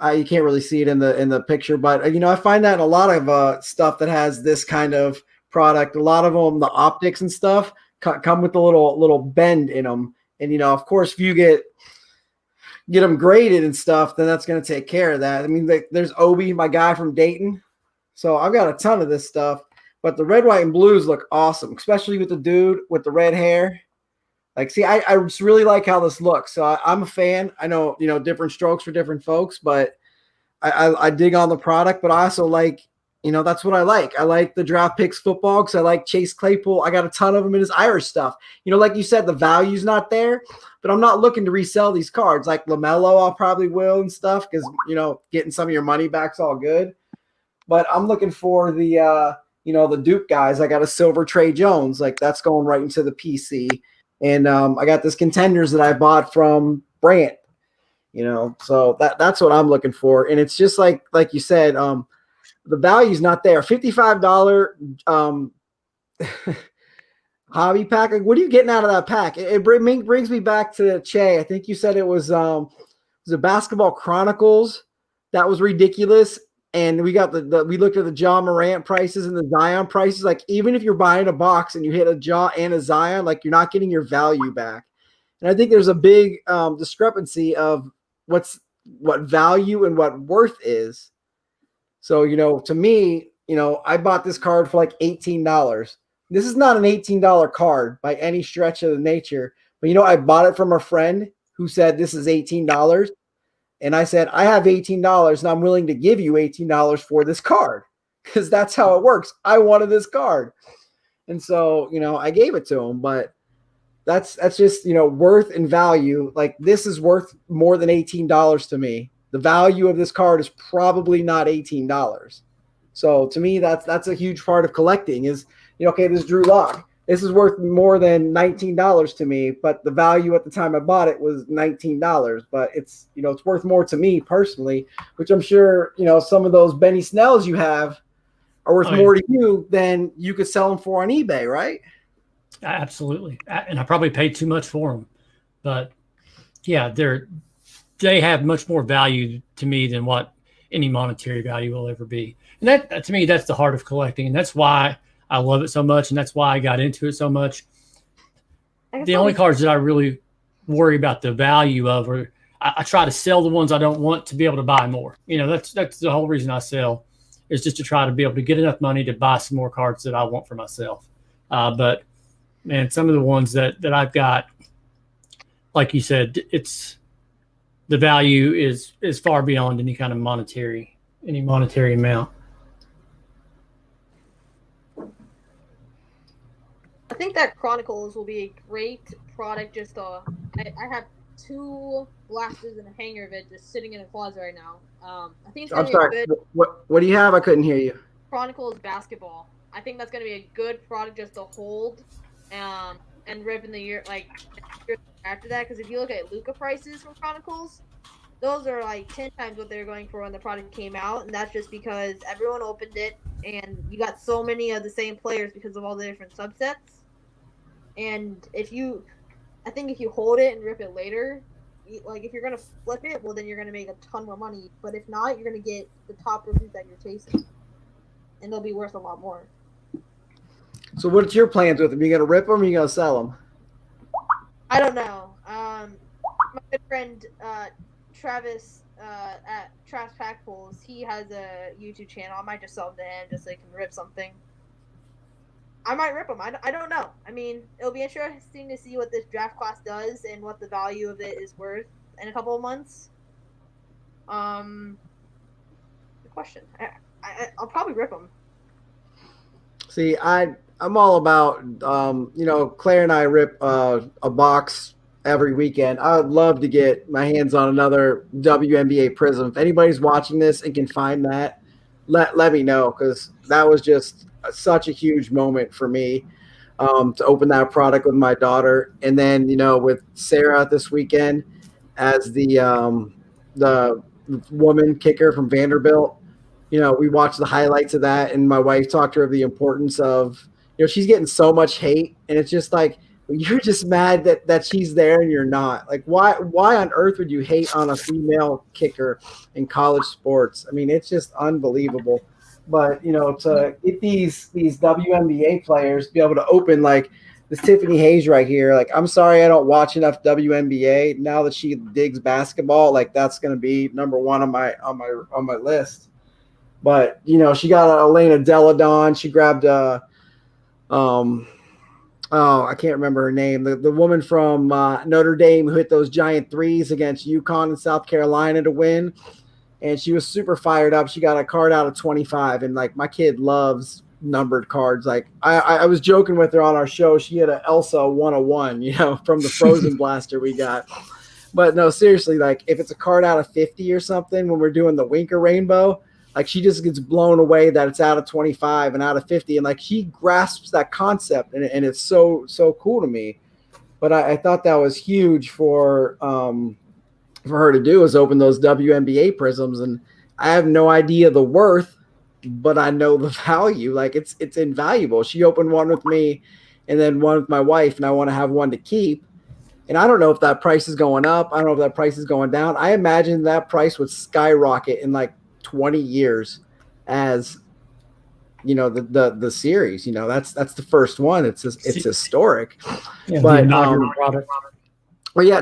You can't really see it in the picture, but I find that in a lot of stuff that has this kind of product. A lot of them, the optics and stuff, come with a little bend in them. And of course, if you get them graded and stuff, then that's going to take care of that. I mean, there's Obi, my guy from Dayton. So I've got a ton of this stuff. but the red, white, and blues look awesome, especially with the dude with the red hair. Like, see, I just really like how this looks. So I'm a fan. I know, different strokes for different folks, but I dig on the product, but I also like, that's what I like. I like the draft picks football because I like Chase Claypool. I got a ton of them in his Irish stuff. Like you said, the value's not there, but I'm not looking to resell these cards. Like LaMelo, I'll probably will and stuff because, getting some of your money back's all good. But I'm looking for the, the Duke guys. I got a silver Trey Jones. Like, that's going right into the PC. And I got this Contenders that I bought from Brant, so that's what I'm looking for. And it's just like you said, the value's not there. $55 hobby pack. Like, what are you getting out of that pack? It brings me back to Che. I think you said it was the Basketball Chronicles. That was ridiculous. And we got we looked at the Ja Morant prices and the Zion prices. Like, even if you're buying a box and you hit a Ja and a Zion, like, you're not getting your value back. And I think there's a big discrepancy of what value and what worth is. So, to me, I bought this card for like $18. This is not an $18 card by any stretch of the nature. But, I bought it from a friend who said this is $18. And I said, I have $18 and I'm willing to give you $18 for this card because that's how it works. I wanted this card. And so, I gave it to him, but that's just, worth and value. Like, this is worth more than $18 to me. The value of this card is probably not $18. So to me, that's a huge part of collecting is, okay, this Drew Lock. This is worth more than $19 to me, but the value at the time I bought it was $19. But it's, it's worth more to me personally, which I'm sure, some of those Benny Snells you have are worth more to you than you could sell them for on eBay, right? Absolutely. And I probably paid too much for them. But yeah, they have much more value to me than what any monetary value will ever be. And that to me, that's the heart of collecting. And that's why I love it so much, and that's why I got into it so much. The only cards that I really worry about the value of are I try to sell the ones I don't want to be able to buy more. That's the whole reason I sell is just to try to be able to get enough money to buy some more cards that I want for myself. But man, some of the ones that I've got, like you said, the value is far beyond any kind of monetary amount. I think that Chronicles will be a great product. I have 2 blasters and a hanger of it just sitting in a closet right now. I think it's gonna be a good. What do you have? I couldn't hear you. Chronicles basketball. I think that's gonna be a good product just to hold, and rip in the year after that. Because if you look at Luka prices from Chronicles, those are like 10 times what they were going for when the product came out, and that's just because everyone opened it, and you got so many of the same players because of all the different subsets. And I think if you hold it and rip it later, like if you're gonna flip it, well then you're gonna make a ton more money. But if not, you're gonna get the top reviews that you're chasing, and they'll be worth a lot more. So what's your plans with them? You gonna rip them or you gonna sell them? I don't know. My good friend Travis at Trash Pack Pulls, he has a YouTube channel. I might just sell them to him just so he can rip something. I might rip them. I don't know. I mean, it'll be interesting to see what this draft class does and what the value of it is worth in a couple of months. Good question. I'll probably rip them. See, I'm all about, Claire and I rip a box every weekend. I would love to get my hands on another WNBA Prism. If anybody's watching this and can find that, let me know, because that was just such a huge moment for me to open that product with my daughter. And then, with Sarah this weekend as the woman kicker from Vanderbilt, we watched the highlights of that, and my wife talked to her of the importance of, she's getting so much hate, and it's just like, you're just mad that she's there and you're not. Like, why on earth would you hate on a female kicker in college sports? I mean, it's just unbelievable. But, to get these WNBA players be able to open like this Tiffany Hayes right here, like, I'm sorry I don't watch enough WNBA. Now that she digs basketball, like, that's going to be number one on my list. But she got a Elena Deladon. She grabbed I can't remember her name. The woman from Notre Dame who hit those giant threes against UConn and South Carolina to win. And she was super fired up. She got a card out of 25. And like my kid loves numbered cards. Like I was joking with her on our show. She had an Elsa 101, from the Frozen Blaster we got. But no, seriously, like if it's a card out of 50 or something when we're doing the Winker Rainbow, like she just gets blown away that it's out of 25 and out of 50. And like she grasps that concept and it's so cool to me. But I thought that was huge for her to do, is open those WNBA prisms. And I have no idea the worth, but I know the value. Like it's invaluable. She opened one with me and then one with my wife, and I want to have one to keep. And I don't know if that price is going up. I don't know if that price is going down. I imagine that price would skyrocket in like 20 years as the series. That's the first one. It's historic. Yeah, but the inaugural product. well, yeah,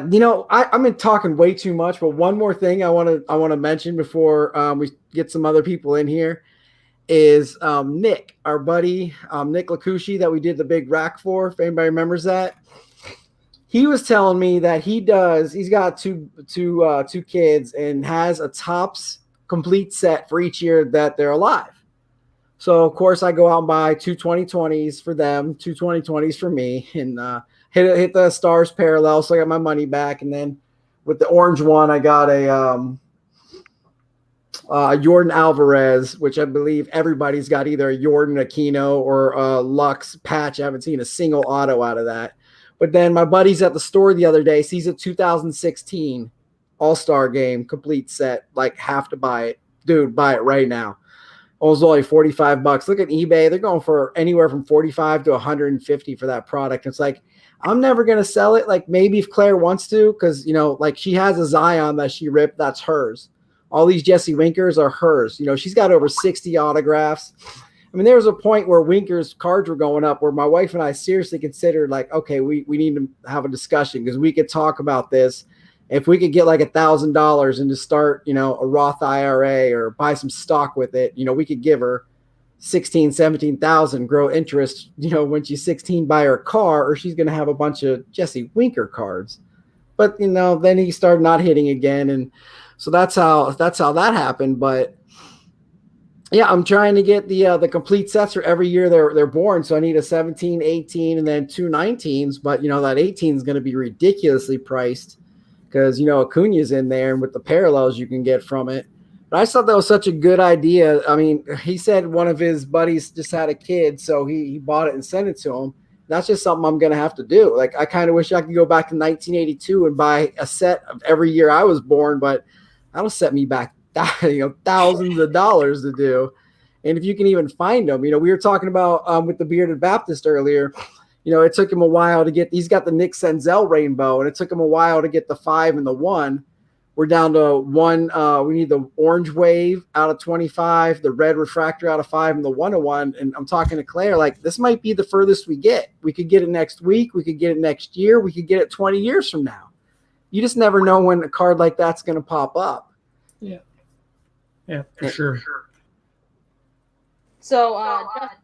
I've been talking way too much, but one more thing I want to mention before we get some other people in here is Nick, our buddy, Nick Lakushi, that we did the big rack for, if anybody remembers that. He was telling me that he's got two kids and has a Topps complete set for each year that they're alive. So of course I go out and buy two 2020s for them, two 2020s for me, and hit the stars parallel. So I got my money back. And then with the orange one, I got a Jordan Alvarez, which I believe everybody's got either a Jordan Aquino or a Lux patch. I haven't seen a single auto out of that. But then my buddy's at the store the other day, sees a 2016 All-Star Game complete set, like have to buy it. Dude, buy it right now. It was only $45. Look at eBay. They're going for anywhere from 45 to 150 for that product. It's like, I'm never going to sell it. Like maybe if Claire wants to, because, like she has a Zion that she ripped. That's hers. All these Jesse Winkers are hers. She's got over 60 autographs. I mean, there was a point where Winker's cards were going up where my wife and I seriously considered like, okay, we need to have a discussion because we could talk about this. If we could get like $1,000 and just start, a Roth IRA or buy some stock with it, we could give her 16, 17,000, grow interest, when she's 16, buy her a car, or she's going to have a bunch of Jesse Winker cards. But, then he started not hitting again. And so that's how that happened. But yeah, I'm trying to get the complete sets for every year they're born. So I need a 17, 18, and then two 19s. But, that 18 is going to be ridiculously priced because, Acuna's in there and with the parallels you can get from it. But I just thought that was such a good idea. I mean, he said one of his buddies just had a kid, so he bought it and sent it to him. That's just something I'm going to have to do. Like, I kind of wish I could go back to 1982 and buy a set of every year I was born, but that'll set me back thousands of dollars to do. And if you can even find them, we were talking about with the Bearded Baptist earlier, it took him a while to get, he's got the Nick Senzel rainbow, and it took him a while to get the 5 and the 1. We're down to 1. We need the orange wave out of 25, the red refractor out of 5, and the 101. And I'm talking to Claire, like, this might be the furthest we get. We could get it next week. We could get it next year. We could get it 20 years from now. You just never know when a card like that's going to pop up. Yeah. Yeah, for sure. So,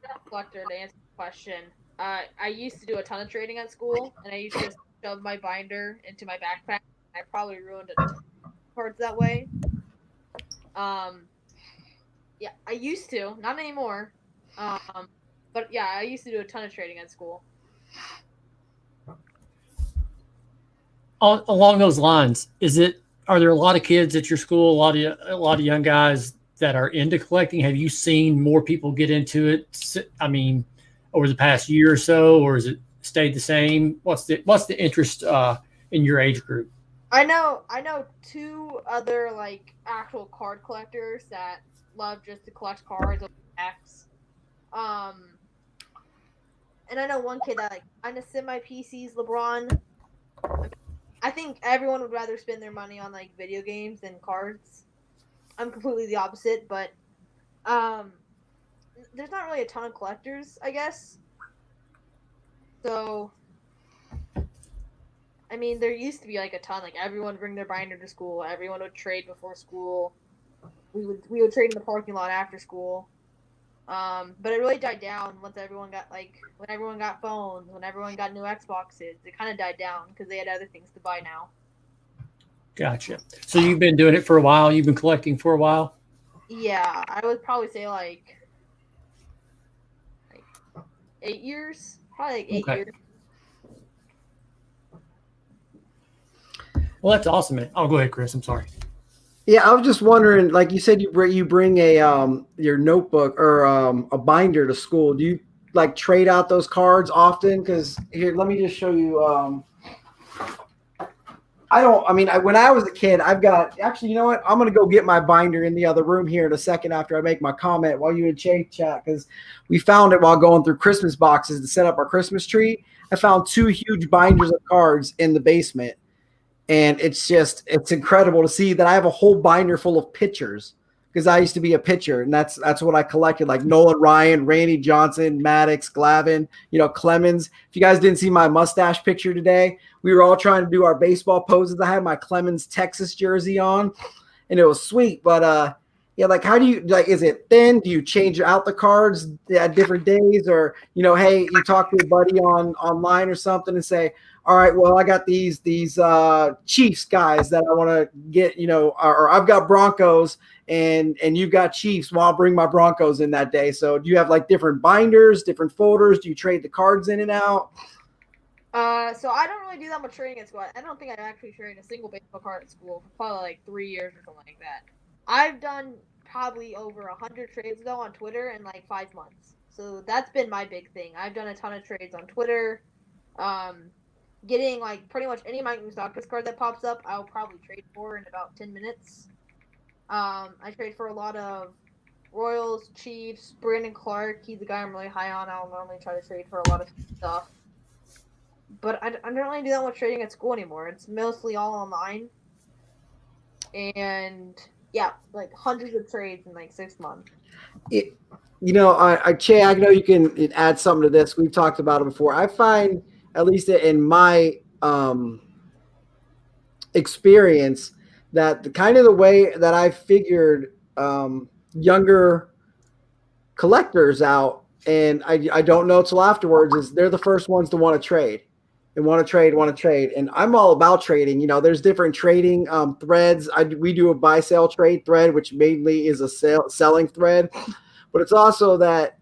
just collector, to answer the question, I used to do a ton of trading at school, and I used to just shove my binder into my backpack. I probably ruined a ton of cards that way. Yeah, I used to, not anymore. But yeah, I used to do a ton of trading at school. Along those lines, are there a lot of kids at your school, a lot of young guys that are into collecting? Have you seen more people get into it? I mean, over the past year or so, or has it stayed the same? What's the interest in your age group? I know 2 other like actual card collectors that love just to collect cards with X. And I know one kid that like kind of semi-PCs LeBron. I think everyone would rather spend their money on like video games than cards. I'm completely the opposite, but there's not really a ton of collectors, I guess. So, I mean, there used to be like a ton. Like everyone would bring their binder to school. Everyone would trade before school. we would trade in the parking lot after school. But it really died down once everyone got when everyone got phones, when everyone got new Xboxes. It kind of died down because they had other things to buy now. Gotcha. So you've been doing it for a while. You've been collecting for a while. Yeah, I would probably say like 8 years. Probably like 8 Okay. years. Well, that's awesome, man. Oh, go ahead, Chris. I'm sorry. Yeah, I was just wondering, like you said, you bring a your notebook or a binder to school. Do you like trade out those cards often? Because here, let me just show you. I don't. I mean, when I was a kid, I've got actually. You know what? I'm gonna go get my binder in the other room here in a second after I make my comment while you and Che chat, because we found it while going through Christmas boxes to set up our Christmas tree. I found 2 huge binders of cards in the basement. And it's incredible to see that I have a whole binder full of pitchers because I used to be a pitcher, and that's what I collected, like Nolan Ryan, Randy Johnson, Maddox, Glavine, Clemens. If you guys didn't see my mustache picture today, we were all trying to do our baseball poses. I had my Clemens Texas jersey on, and it was sweet. But yeah, like how do you is it thin? Do you change out the cards at different days, or hey, you talk to a buddy online or something and say, all right, well, I got these Chiefs guys that I want to get, or I've got Broncos and you've got Chiefs. Well, I'll bring my Broncos in that day. So do you have like different binders, different folders? Do you trade the cards in and out? So I don't really do that much trading at school. I don't think I've actually traded a single baseball card at school for probably like 3 years or something like that. I've done probably over 100 trades though on Twitter in like 5 months. So that's been my big thing. I've done a ton of trades on Twitter. Getting like pretty much any Mike Moustakas card that pops up, I'll probably trade for in about 10 minutes. I trade for a lot of Royals, Chiefs, Brandon Clark. He's the guy I'm really high on. I'll normally try to trade for a lot of stuff. But I don't really do that much trading at school anymore. It's mostly all online. And yeah, like hundreds of trades in like 6 months. Che, I know you can add something to this. We've talked about it before. I find, at least in my experience, that the way that I figured younger collectors out, and I don't know till afterwards, is they're the first ones to want to trade. And want to trade. And I'm all about trading. There's different trading threads. We do a buy-sell trade thread, which mainly is a selling thread. But it's also that,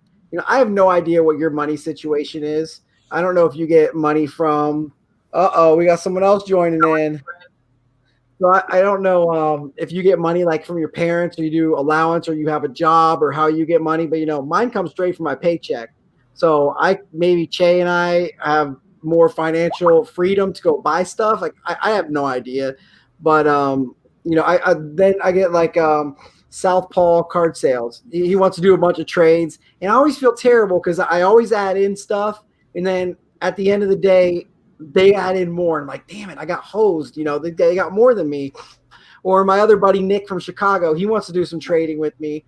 I have no idea what your money situation is. I don't know if you get money from, we got someone else joining in. So I don't know if you get money like from your parents, or you do allowance, or you have a job, or how you get money. But, mine comes straight from my paycheck. So maybe Che and I have more financial freedom to go buy stuff. Like I have no idea. But, then I get like Southpaw card sales. He wants to do a bunch of trades. And I always feel terrible because I always add in stuff. And then at the end of the day, they add in more. And I'm like, damn it, I got hosed. They got more than me. Or my other buddy, Nick from Chicago, he wants to do some trading with me.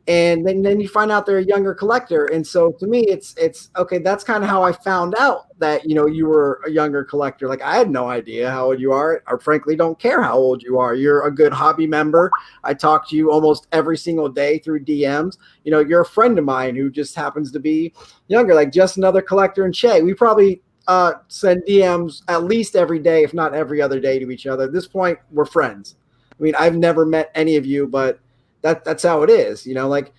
And then you find out they're a younger collector. And so to me, it's okay. That's kind of how I found out that, you were a younger collector. Like I had no idea how old you are. I frankly don't care how old you are. You're a good hobby member. I talk to you almost every single day through DMs. You're a friend of mine who just happens to be younger, like just another collector. And Che, we probably send DMs at least every day, if not every other day, to each other. At this point, we're friends. I mean, I've never met any of you, but that's how it is. Like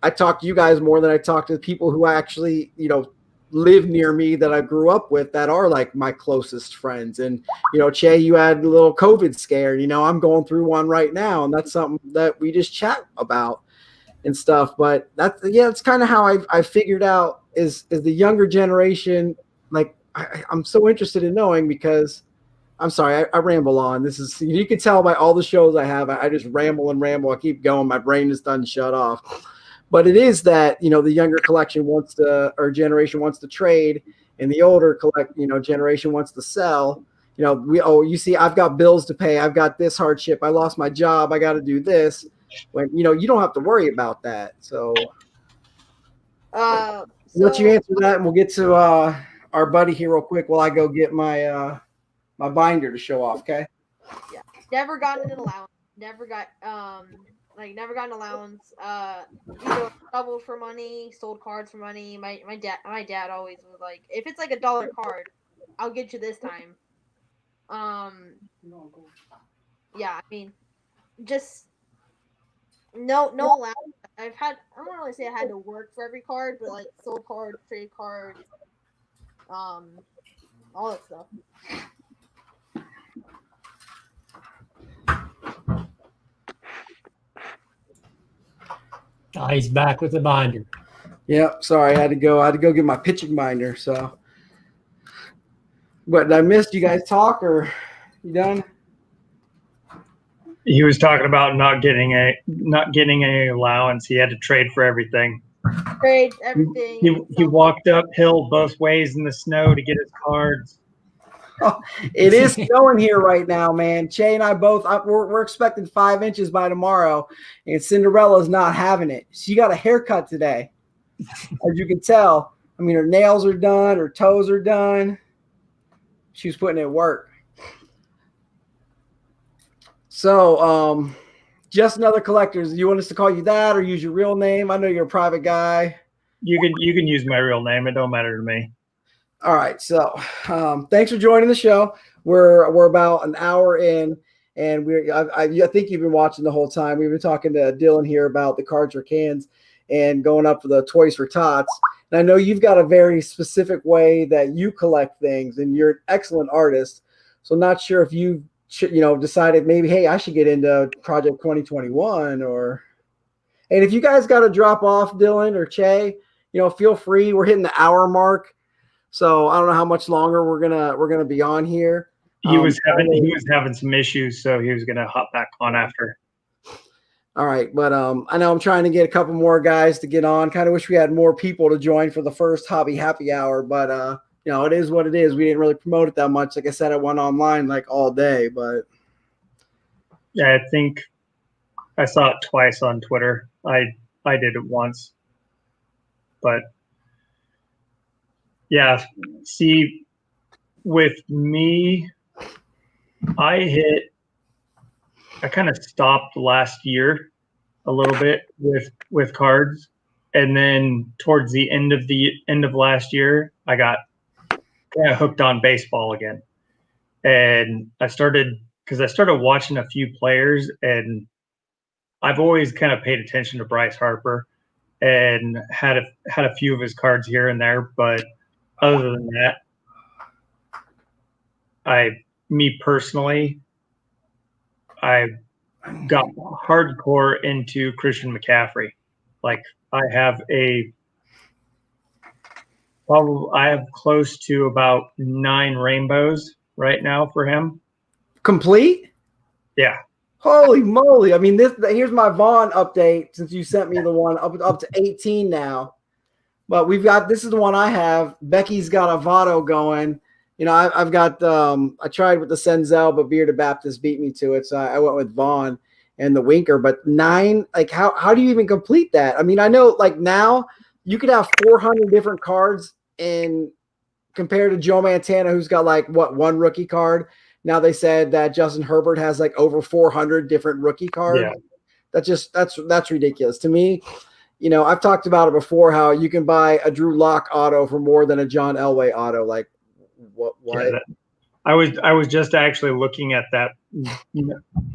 I talk to you guys more than I talk to the people who actually, live near me that I grew up with that are like my closest friends. And, Che, you had a little COVID scare, I'm going through one right now. And that's something that we just chat about and stuff. But that's kind of how I figured out is the younger generation. Like I'm so interested in knowing, because I'm sorry, I ramble on. This is, you can tell by all the shows I have, I just ramble and ramble. I keep going. My brain just doesn't shut off. But it is that, the younger generation wants to trade, and the older generation wants to sell. You see, I've got bills to pay. I've got this hardship. I lost my job. I got to do this. When, you don't have to worry about that. So I'll let you answer that, and we'll get to our buddy here real quick while I go get my my binder to show off. Okay. Yeah. Never gotten an allowance. Never got Like never got an allowance. Either doubled for money, sold cards for money. My dad always was like, if it's like $1 card, I'll get you this time. Yeah, I mean, just no allowance. I don't really say I had to work for every card, but like sold cards, trade cards, all that stuff. He's back with the binder. Yep. Sorry, I had to go get my pitching binder. So, but I missed you guys talk, or you done? He was talking about not getting any allowance. He had to trade for everything. Trade everything. He walked uphill both ways in the snow to get his cards. It is snowing here right now, man. Che and I both, we're expecting 5 inches by tomorrow, and Cinderella's not having it. She got a haircut today, as you can tell. I mean, her nails are done, her toes are done. She was putting in work. So, just another collector. Do you want us to call you that or use your real name? I know you're a private guy. You can use my real name. It don't matter to me. All right. So, thanks for joining the show. We're about an hour in, and I think you've been watching the whole time. We've been talking to Dylan here about the cards for cans and going up for the Toys for Tots. And I know you've got a very specific way that you collect things, and you're an excellent artist. So, not sure if you decided maybe, hey, I should get into Project 2021, and if you guys got to drop off, Dylan or Che, feel free. We're hitting the hour mark. So I don't know how much longer we're gonna be on here. He was having some issues, so he was gonna hop back on after. All right, but I know I'm trying to get a couple more guys to get on. Kind of wish we had more people to join for the first hobby happy hour, but it is what it is. We didn't really promote it that much. Like I said, I went online like all day, but yeah, I think I saw it twice on Twitter. I did it once, but. Yeah, see, with me, I kind of stopped last year a little bit with cards, and then towards the end of last year, I got kind of hooked on baseball again, and I started watching a few players, and I've always kind of paid attention to Bryce Harper, and had a few of his cards here and there, but other than that, me personally, I got hardcore into Christian McCaffrey. Like I have close to about 9 rainbows right now for him. Complete? Yeah. Holy moly. I mean, here's my Vaughn update since you sent me the one up to 18 now. But this is the one I have. Becky's got a Votto going. I've got, I tried with the Senzel, but Bearded Baptist beat me to it. So I went with Vaughn and the Winker. But 9, like how do you even complete that? I mean, I know like now you could have 400 different cards compared to Joe Montana, who's got like one rookie card. Now they said that Justin Herbert has like over 400 different rookie cards. Yeah. That's ridiculous to me. I've talked about it before, how you can buy a Drew Lock auto for more than a John Elway auto. Like, what? Yeah, I was just actually looking at that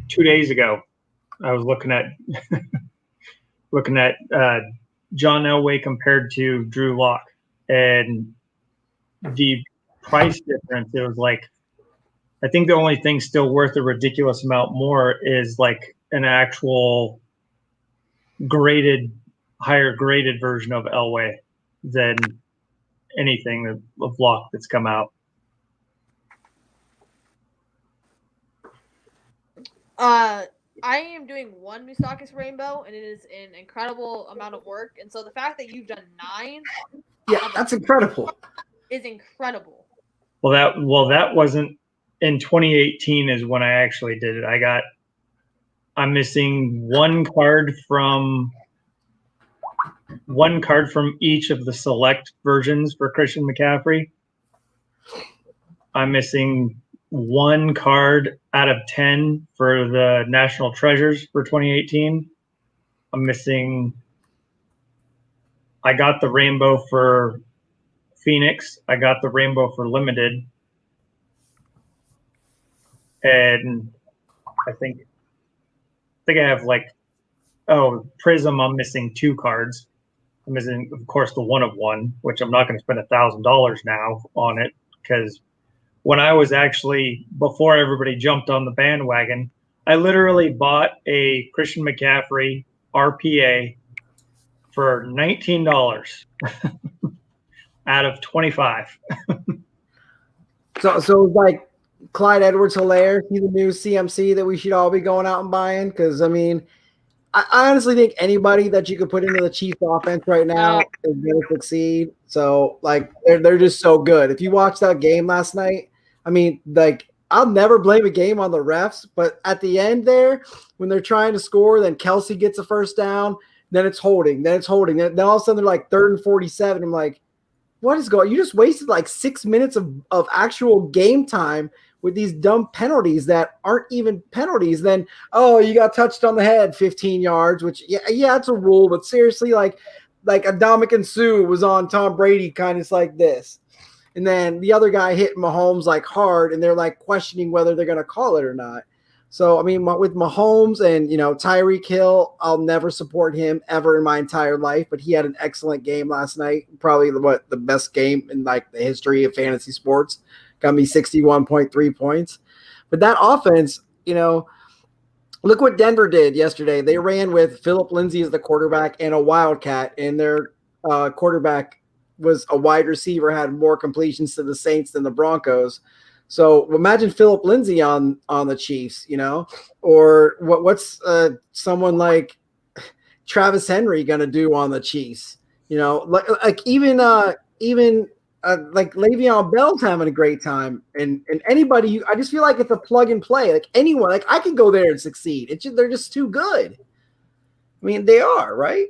2 days ago. I was looking at John Elway compared to Drew Lock, and the price difference. It was like, I think the only thing still worth a ridiculous amount more is like an actual higher graded version of Elway than anything of Lock that's come out. I am doing one Moustakas Rainbow, and it is an incredible amount of work. And so the fact that you've done 9, yeah, that's incredible. Is incredible. Well, that wasn't in 2018 is when I actually did it. I'm missing one card from each of the select versions for Christian McCaffrey. I'm missing 1 card out of 10 for the National Treasures for 2018. I'm missing. I got the rainbow for Phoenix. I got the rainbow for Limited. And I think I have Prism. I'm missing 2 cards. I'm missing, of course, the 1 of 1, which I'm not going to spend $1,000 now on it, because when I was actually, before everybody jumped on the bandwagon, I literally bought a Christian McCaffrey RPA for $19 out of 25. So it's like Clyde Edwards-Helaire, he's the new CMC that we should all be going out and buying. Because I mean, I honestly think anybody that you could put into the Chiefs offense right now is going to succeed. So like they're just so good. If you watch that game last night, I mean, like I'll never blame a game on the refs, but at the end there, when they're trying to score, then Kelsey gets a first down, then it's holding, then all of a sudden they're like 3rd and 47. I'm like, what is going on? You just wasted like 6 minutes of actual game time with these dumb penalties that aren't even penalties. Then, oh, you got touched on the head 15 yards, which, yeah, it's a rule. But seriously, like Ndamukong Suh was on Tom Brady kind of like this. And then the other guy hit Mahomes like hard, and they're like questioning whether they're going to call it or not. So, I mean, with Mahomes and, Tyreek Hill, I'll never support him ever in my entire life, but he had an excellent game last night. Probably the best game in like the history of fantasy sports. Got me 61.3 points. But that offense, look what Denver did yesterday. They ran with Phillip Lindsay as the quarterback and a Wildcat, and their quarterback was a wide receiver, had more completions to the Saints than the Broncos. So imagine Phillip Lindsay on the Chiefs, or what's someone like Travis Henry going to do on the Chiefs? Like even like Le'Veon Bell's having a great time, and anybody. I just feel like it's a plug and play. Like anyone, like I can go there and succeed. They're just too good. I mean, they are, right?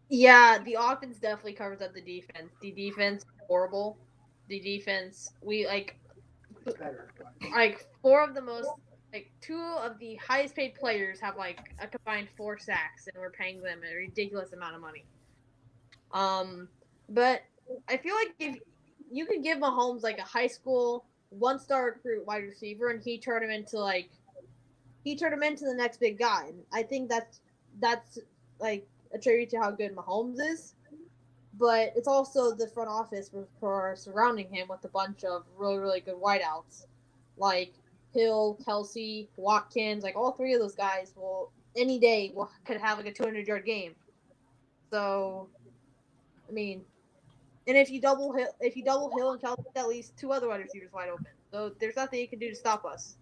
Yeah, the offense definitely covers up the defense. The defense horrible. The defense, we like 4 of the most, 2 of the highest paid players have like a combined 4 sacks, and we're paying them a ridiculous amount of money. But I feel like if you could give Mahomes like a high school 1-star recruit wide receiver, and he turned him into the next big guy. And I think that's like a tribute to how good Mahomes is. But it's also the front office for surrounding him with a bunch of really, really good wideouts. Like Hill, Kelsey, Watkins, like all 3 of those guys any day could have like a 200-yard game. So, I mean, and if you double Hill and Kelsey, at least 2 other wide receivers wide open. So there's nothing you can do to stop us.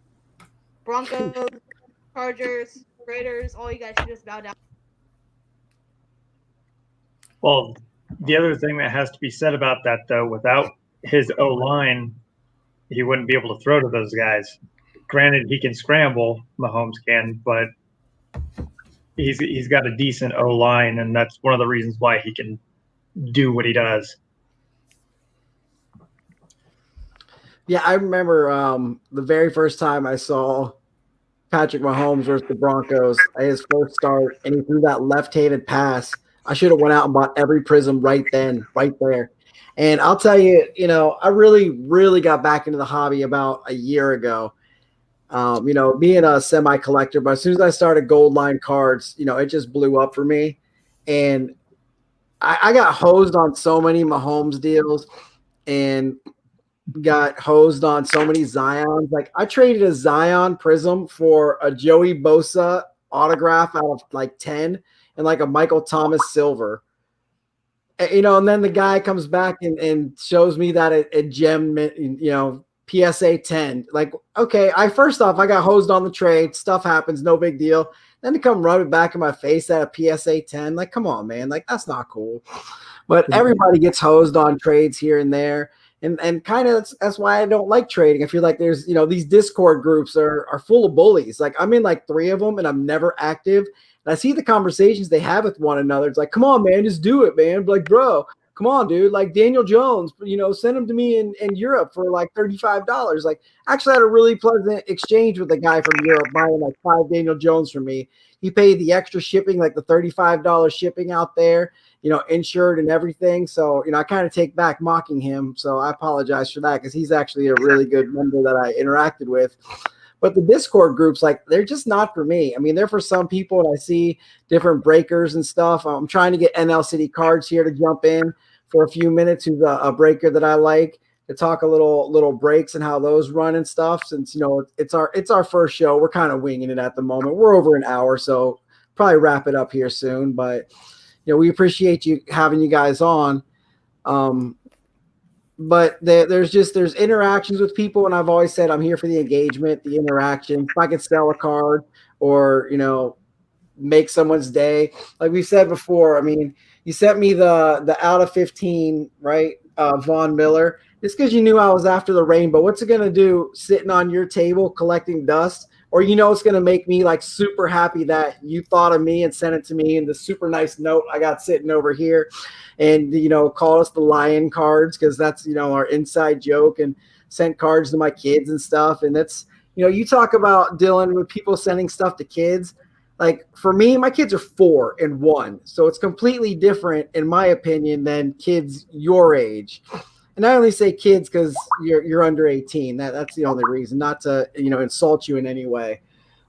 Broncos, Chargers, Raiders, all you guys should just bow down. Well, the other thing that has to be said about that, though, without his O-line, he wouldn't be able to throw to those guys. Granted, he can scramble, Mahomes can, but he's got a decent O-line, and that's one of the reasons why he can do what he does. Yeah, I remember the very first time I saw Patrick Mahomes versus the Broncos at his first start, and he threw that left-handed pass. I should have went out and bought every Prism right there. And I'll tell you, I really, really got back into the hobby about a year ago. Being a semi-collector, but as soon as I started gold line cards, it just blew up for me. And I got hosed on so many Mahomes deals and got hosed on so many Zions. Like I traded a Zion Prism for a Joey Bosa autograph out of like 10 and like a Michael Thomas silver. And then the guy comes back and shows me that a gem, PSA 10. Like, okay, first off, I got hosed on the trade. Stuff happens, no big deal. Then to come rub it back in my face at a PSA 10, like, come on, man. Like, that's not cool. But everybody gets hosed on trades here and there. And kind of that's why I don't like trading. I feel like there's, these Discord groups are full of bullies. Like I'm in like 3 of them and I'm never active. And I see the conversations they have with one another. It's like, come on, man, just do it, man. Like, bro, come on, dude. Like Daniel Jones, send him to me in Europe for like $35. Like, actually, I had a really pleasant exchange with a guy from Europe buying like 5 Daniel Jones from me. He paid the extra shipping, like the $35 shipping out there, insured and everything. So, I kind of take back mocking him. So I apologize for that because he's actually a really good member that I interacted with. But the Discord groups, like, they're just not for me. I mean, they're for some people, and I see different breakers and stuff. I'm trying to get NL City Cards here to jump in for a few minutes, who's a breaker that I like, to talk a little breaks and how those run and stuff. Since it's our first show, we're kind of winging it at the moment. We're over an hour, so probably wrap it up here soon. But we appreciate having you guys on. But there's interactions with people, and I've always said I'm here for the engagement, the interaction. If I could sell a card or make someone's day, like we said before. I mean, you sent me the out of 15, right? Von Miller. Just because you knew I was after the rainbow. What's it gonna do sitting on your table collecting dust? Or it's gonna make me like super happy that you thought of me and sent it to me in the super nice note I got sitting over here, and call us the Lion cards because that's our inside joke, and sent cards to my kids and stuff. And that's you talk about, Dylan, with people sending stuff to kids. Like, for me, my kids are 4 and 1, so it's completely different, in my opinion, than kids your age. And I only say kids because you're under 18. That's the only reason, not to insult you in any way.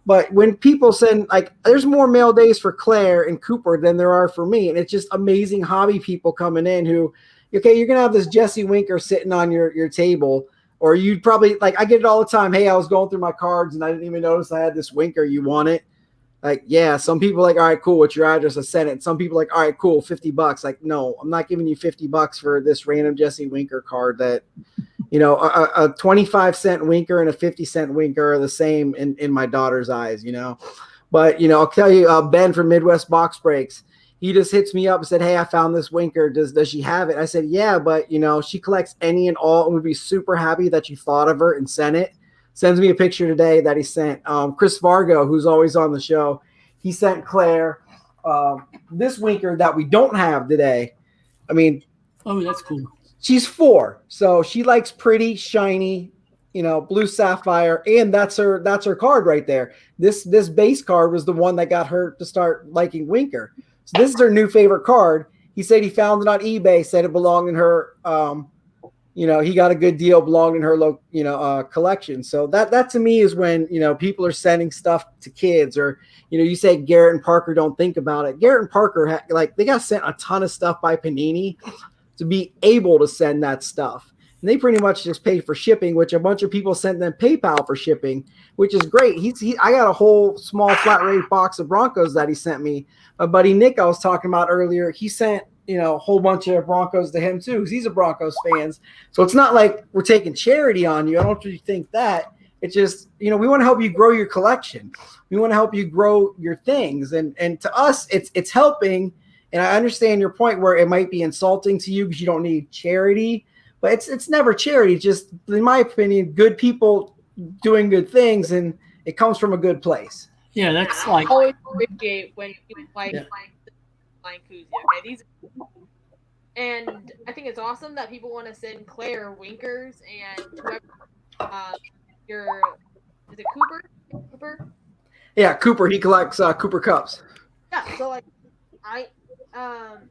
But when people send, like, there's more mail days for Claire and Cooper than there are for me, and it's just amazing hobby people coming in who, okay, you're gonna have this Jesse Winker sitting on your table, or you'd probably, like, I get it all the time. Hey, I was going through my cards and I didn't even notice I had this Winker. You want it? Like, yeah, some people like, all right, cool, what's your address? I sent it. Some people like, all right, cool, $50. Like, no, I'm not giving you $50 for this random Jesse Winker card that, a 25-cent Winker and a 50-cent Winker are the same in my daughter's eyes, But, I'll tell you, Ben from Midwest Box Breaks, he just hits me up and said, hey, I found this Winker. Does she have it? I said, yeah, but, she collects any and all and would be super happy that you thought of her and sent it. Sends me a picture today that he sent. Chris Vargo, who's always on the show, he sent Claire this Winker that we don't have today. I mean, oh, that's cool. She's 4, so she likes pretty, shiny, blue sapphire, and that's her card right there. This base card was the one that got her to start liking Winker. So this is her new favorite card. He said he found it on eBay, said it belonged in her. He got a good deal, belonged in her collection. So that to me is when people are sending stuff to kids, or you say Garrett and Parker don't think about it. Garrett and Parker they got sent a ton of stuff by Panini to be able to send that stuff, and they pretty much just pay for shipping, which a bunch of people sent them PayPal for shipping, which is great. I got a whole small flat rate box of Broncos that he sent me. My buddy Nick, I was talking about earlier, he sent a whole bunch of Broncos to him too, because he's a Broncos fan. So it's not like we're taking charity on you. I don't really think that. It's just, we want to help you grow your collection. We want to help you grow your things. And to us, it's helping. And I understand your point where it might be insulting to you because you don't need charity, but it's never charity. It's just, in my opinion, good people doing good things, and it comes from a good place. Yeah, that's like, I always appreciate when you like Koozie. Okay, these, and I think it's awesome that people want to send Claire Winkers and whoever. Is it Cooper? Cooper? Yeah, Cooper. He collects Cooper Cups. Yeah, so like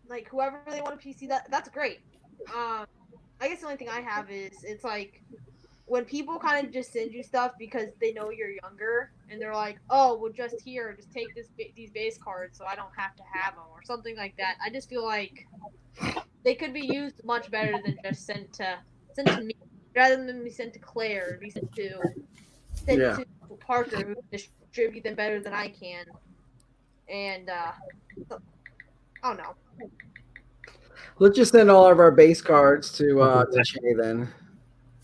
like whoever they want to PC, that's great. I guess the only thing I have is it's like when people kind of just send you stuff because they know you're younger and they're like, oh, well, just take these base cards so I don't have to have them or something like that. I just feel like they could be used much better than just sent to me, rather than be sent to Claire, be sent to Parker, who can distribute them better than I can. And I don't know. Let's just send all of our base cards to Shay then.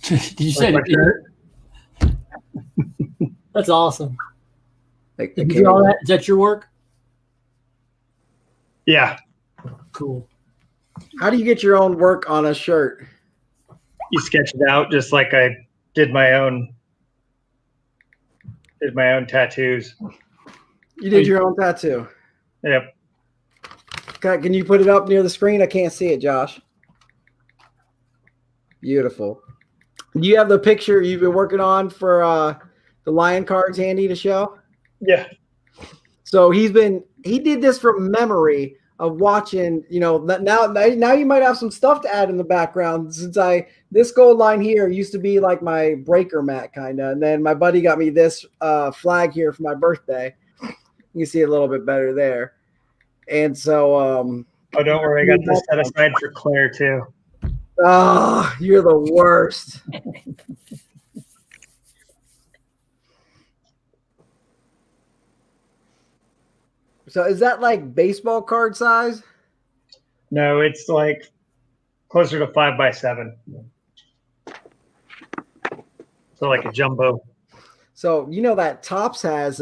did you say it? That's awesome. Like, Did you do all that? Is that your work? Yeah. Cool. How do you get your own work on a shirt? You sketch it out just like I did my own tattoos. You did your own tattoo. Yep. Can you put it up near the screen? I can't see it, Josh. Beautiful. Do you have the picture you've been working on for the Lion cards handy to show? Yeah. So he did this from memory of watching, now you might have some stuff to add in the background since this gold line here used to be like my breaker mat kind of. And then my buddy got me this flag here for my birthday. You can see a little bit better there. And so, oh, don't worry. I got this set aside for Claire too. Oh, you're the worst. So is that like baseball card size? No, it's like closer to 5x7. So like a jumbo. So that Topps has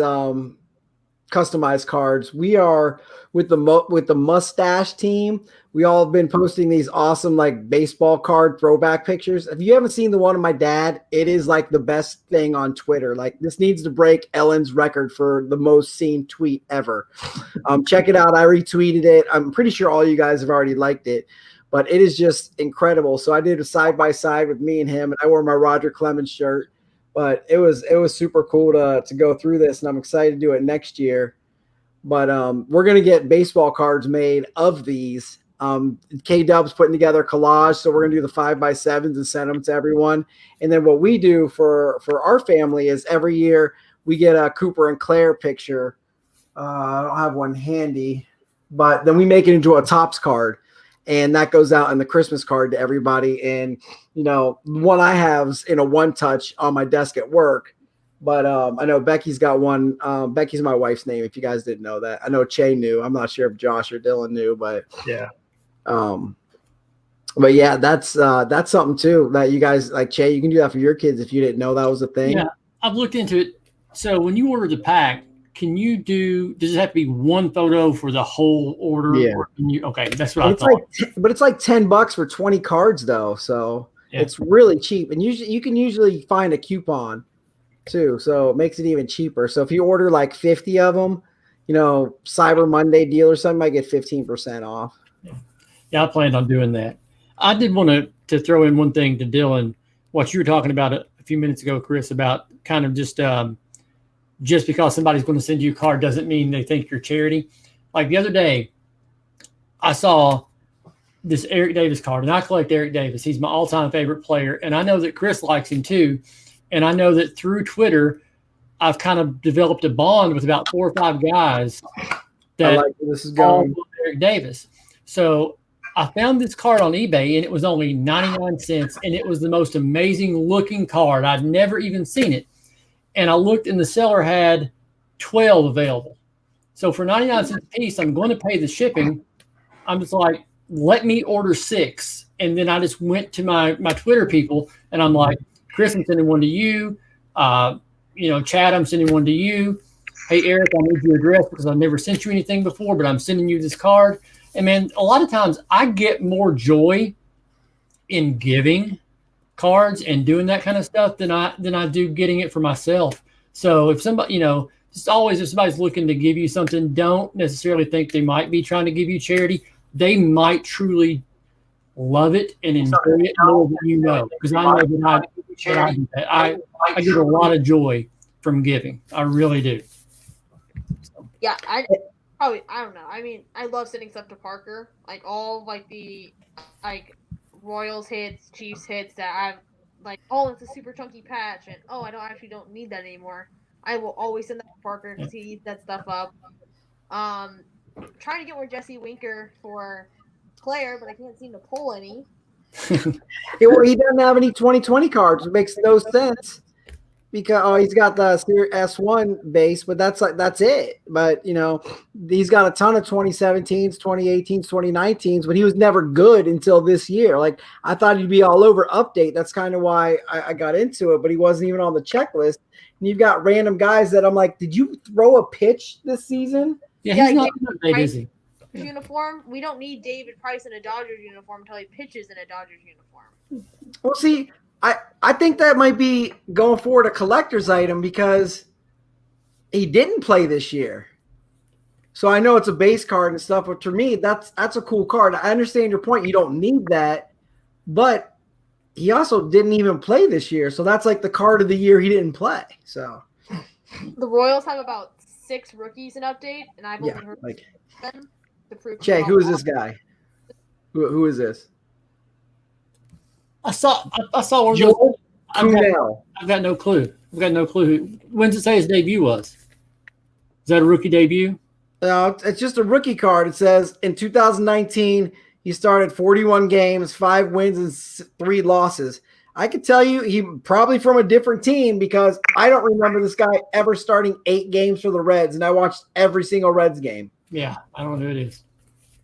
customized cards. We are with the mustache team. We all have been posting these awesome like baseball card throwback pictures. If you haven't seen the one of my dad, it is like the best thing on Twitter. Like this needs to break Ellen's record for the most seen tweet ever. Check it out. I retweeted it. I'm pretty sure all you guys have already liked it, but it is just incredible. So I did a side by side with me and him, and I wore my Roger Clemens shirt. But it was super cool to go through this, and I'm excited to do it next year. But we're gonna get baseball cards made of these. K-Dub's putting together a collage, so we're gonna do the 5x7s and send them to everyone. And then what we do for our family is every year we get a Cooper and Claire picture. I don't have one handy, but then we make it into a Topps card. And that goes out in the Christmas card to everybody. And, the one I have's in a one touch on my desk at work. But I know Becky's got one. Becky's my wife's name, if you guys didn't know that. I know Che knew. I'm not sure if Josh or Dylan knew, but yeah. But yeah, that's something too that you guys like. Che, you can do that for your kids if you didn't know that was a thing. Yeah, I've looked into it. So when you order the pack, does it have to be one photo for the whole order? Yeah. Okay, that's what I It's thought. but it's like $10 for 20 cards though. So it's really cheap. And you can usually find a coupon too. So it makes it even cheaper. So if you order like 50 of them, Cyber Monday deal or something, might get 15% off. Yeah, I planned on doing that. I did want to throw in one thing to Dylan, what you were talking about a few minutes ago, Chris, about kind of just because somebody's going to send you a card doesn't mean they think you're charity. Like the other day, I saw this Eric Davis card, and I collect Eric Davis. He's my all-time favorite player, and I know that Chris likes him too. And I know that through Twitter, I've kind of developed a bond with about 4 or 5 guys that I like where this is going. all love Eric Davis. So I found this card on eBay, and it was only 99 cents, and it was the most amazing looking card. I'd never even seen it. And I looked, and the seller had 12 available. So for 99 cents a piece, I'm going to pay the shipping. I'm just like, let me order 6. And then I just went to my Twitter people, and I'm like, Chris, I'm sending one to you. Chad, I'm sending one to you. Hey, Eric, I need your address because I've never sent you anything before, but I'm sending you this card. And, man, a lot of times I get more joy in giving cards and doing that kind of stuff than I do getting it for myself. So if somebody, just always if somebody's looking to give you something, don't necessarily think they might be trying to give you charity. They might truly love it and enjoy it more than you know. Because I know that I get a lot of joy from giving. I really do. Yeah, I don't know. I mean, I love sending stuff to Parker. Like all like the Royals hits, Chiefs hits that I've like, oh, it's a super chunky patch, and oh, I don't need that anymore. I will always send that to Parker because he eats that stuff up. Trying to get more Jesse Winker for Claire, but I can't seem to pull any. He doesn't have any 2020 cards. It makes no sense because he's got the S1 base, but that's it. But he's got a ton of 2017s, 2018s, 2019s, but he was never good until this year. Like I thought he'd be all over update. That's kind of why I got into it, but he wasn't even on the checklist. And you've got random guys that I'm like, did you throw a pitch this season? Yeah, he's not that busy. Uniform. We don't need David Price in a Dodgers uniform until he pitches in a Dodgers uniform. Well, see, I think that might be going forward a collector's item because he didn't play this year. So I know it's a base card and stuff, but to me, that's a cool card. I understand your point. You don't need that, but he also didn't even play this year, so that's like the card of the year he didn't play. So The Royals have about 6 rookies in update, and I've only yeah, heard like them to prove. Jay, who is this guy? Who is this? I saw one of those. Joel I've got, Kuhnel. I've got no clue. I've got no clue. When does it say his debut was? Is that a rookie debut? No, it's just a rookie card. It says in 2019 he started 41 games, 5 wins and 3 losses. I could tell you he probably from a different team because I don't remember this guy ever starting 8 games for the Reds, and I watched every single Reds game. Yeah, I don't know who it is.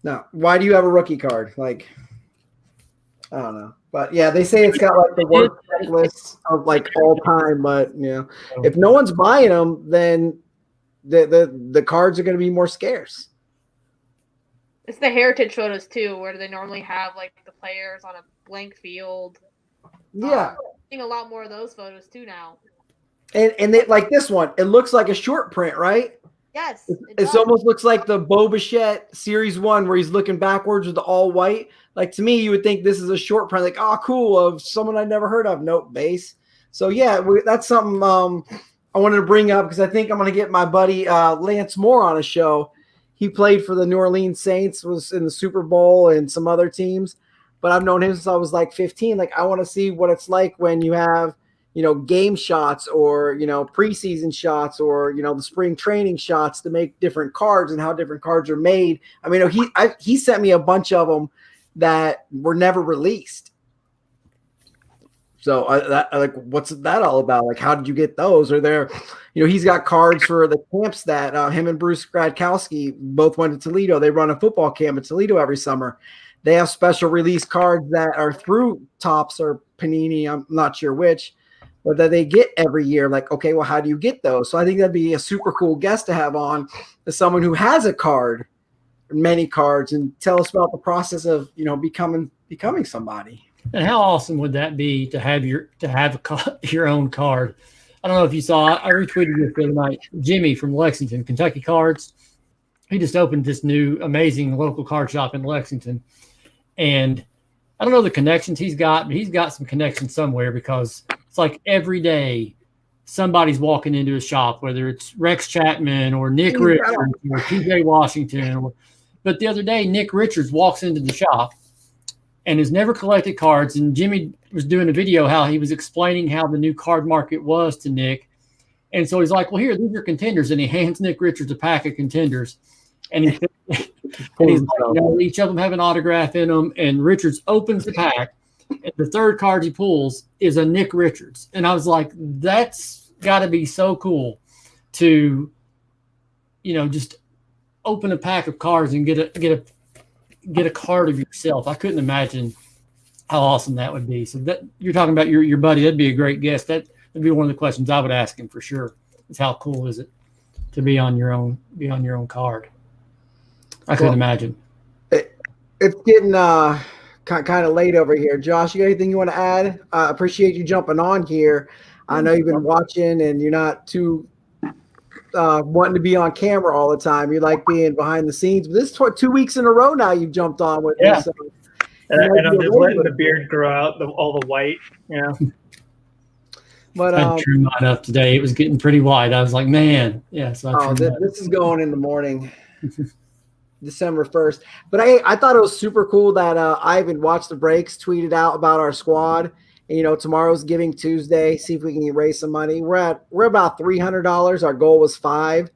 No, why do you have a rookie card? Like, I don't know, but yeah, they say it's got like the worst checklist of like all time. But you know, if no one's buying them, then the cards are going to be more scarce. It's the heritage photos too, where they normally have like the players on a blank field. Yeah, Seeing a lot more of those photos too now. and they, like this one, it looks like a short print, right? Yes, It almost looks like the Bo Bichette Series 1 where he's looking backwards with the all white. Like to me, you would think this is a short print, like, oh, cool, of someone I'd never heard of. Nope, base. So yeah, that's something I wanted to bring up because I think I'm going to get my buddy Lance Moore on a show. He played for the New Orleans Saints, was in the Super Bowl and some other teams, but I've known him since I was like 15. Like I want to see what it's like when you have, you know, game shots or, you know, preseason shots or, you know, the spring training shots to make different cards and how different cards are made. I mean, he sent me a bunch of them that were never released. So like, what's that all about? Like, how did you get those? Or there, you know, he's got cards for the camps that him and Bruce Gradkowski both went to Toledo. They run a football camp in Toledo every summer. They have special release cards that are through Topps or Panini. I'm not sure which, but that they get every year. Like, okay, well, how do you get those? So I think that'd be a super cool guest to have on, as someone who has a card, many cards, and tell us about the process of, you know, becoming somebody. And how awesome would that be to have your own card? I don't know if you saw. I retweeted this the other night. Jimmy from Lexington, Kentucky Cards. He just opened this new amazing local card shop in Lexington, and I don't know the connections he's got, but he's got some connections somewhere because it's like every day somebody's walking into a shop, whether it's Rex Chapman or Nick Richards or TJ Washington. But the other day, Nick Richards walks into the shop and has never collected cards. And Jimmy was doing a video how he was explaining how the new card market was to Nick. And so he's like, well, here, these are contenders. And he hands Nick Richards a pack of contenders. And he's like, you know, each of them have an autograph in them. And Richards opens the pack. And the third card he pulls is a Nick Richards. And I was like, that's got to be so cool to, you know, just open a pack of cards and get a card of yourself. I couldn't imagine how awesome that would be. So that you're talking about your buddy, that'd be a great guest. That'd be one of the questions I would ask him for sure. Is how cool is it to be on your own card? I couldn't imagine. It's getting kind of late over here. Josh, you got anything you want to add? Appreciate you jumping on here. I know you've been watching and you're not too wanting to be on camera all the time. You like being behind the scenes. But this is 2 weeks in a row now you've jumped on with me. So and I'm just letting the beard grow out, all the white. Yeah. But I trimmed mine up today. It was getting pretty white. I was like, man, yeah. So this is going in the morning. December 1st. But I thought it was super cool that Ivan Watch the Breaks tweeted out about our squad. And, you know, tomorrow's Giving Tuesday. See if we can raise some money. We're about $300. Our goal was $5.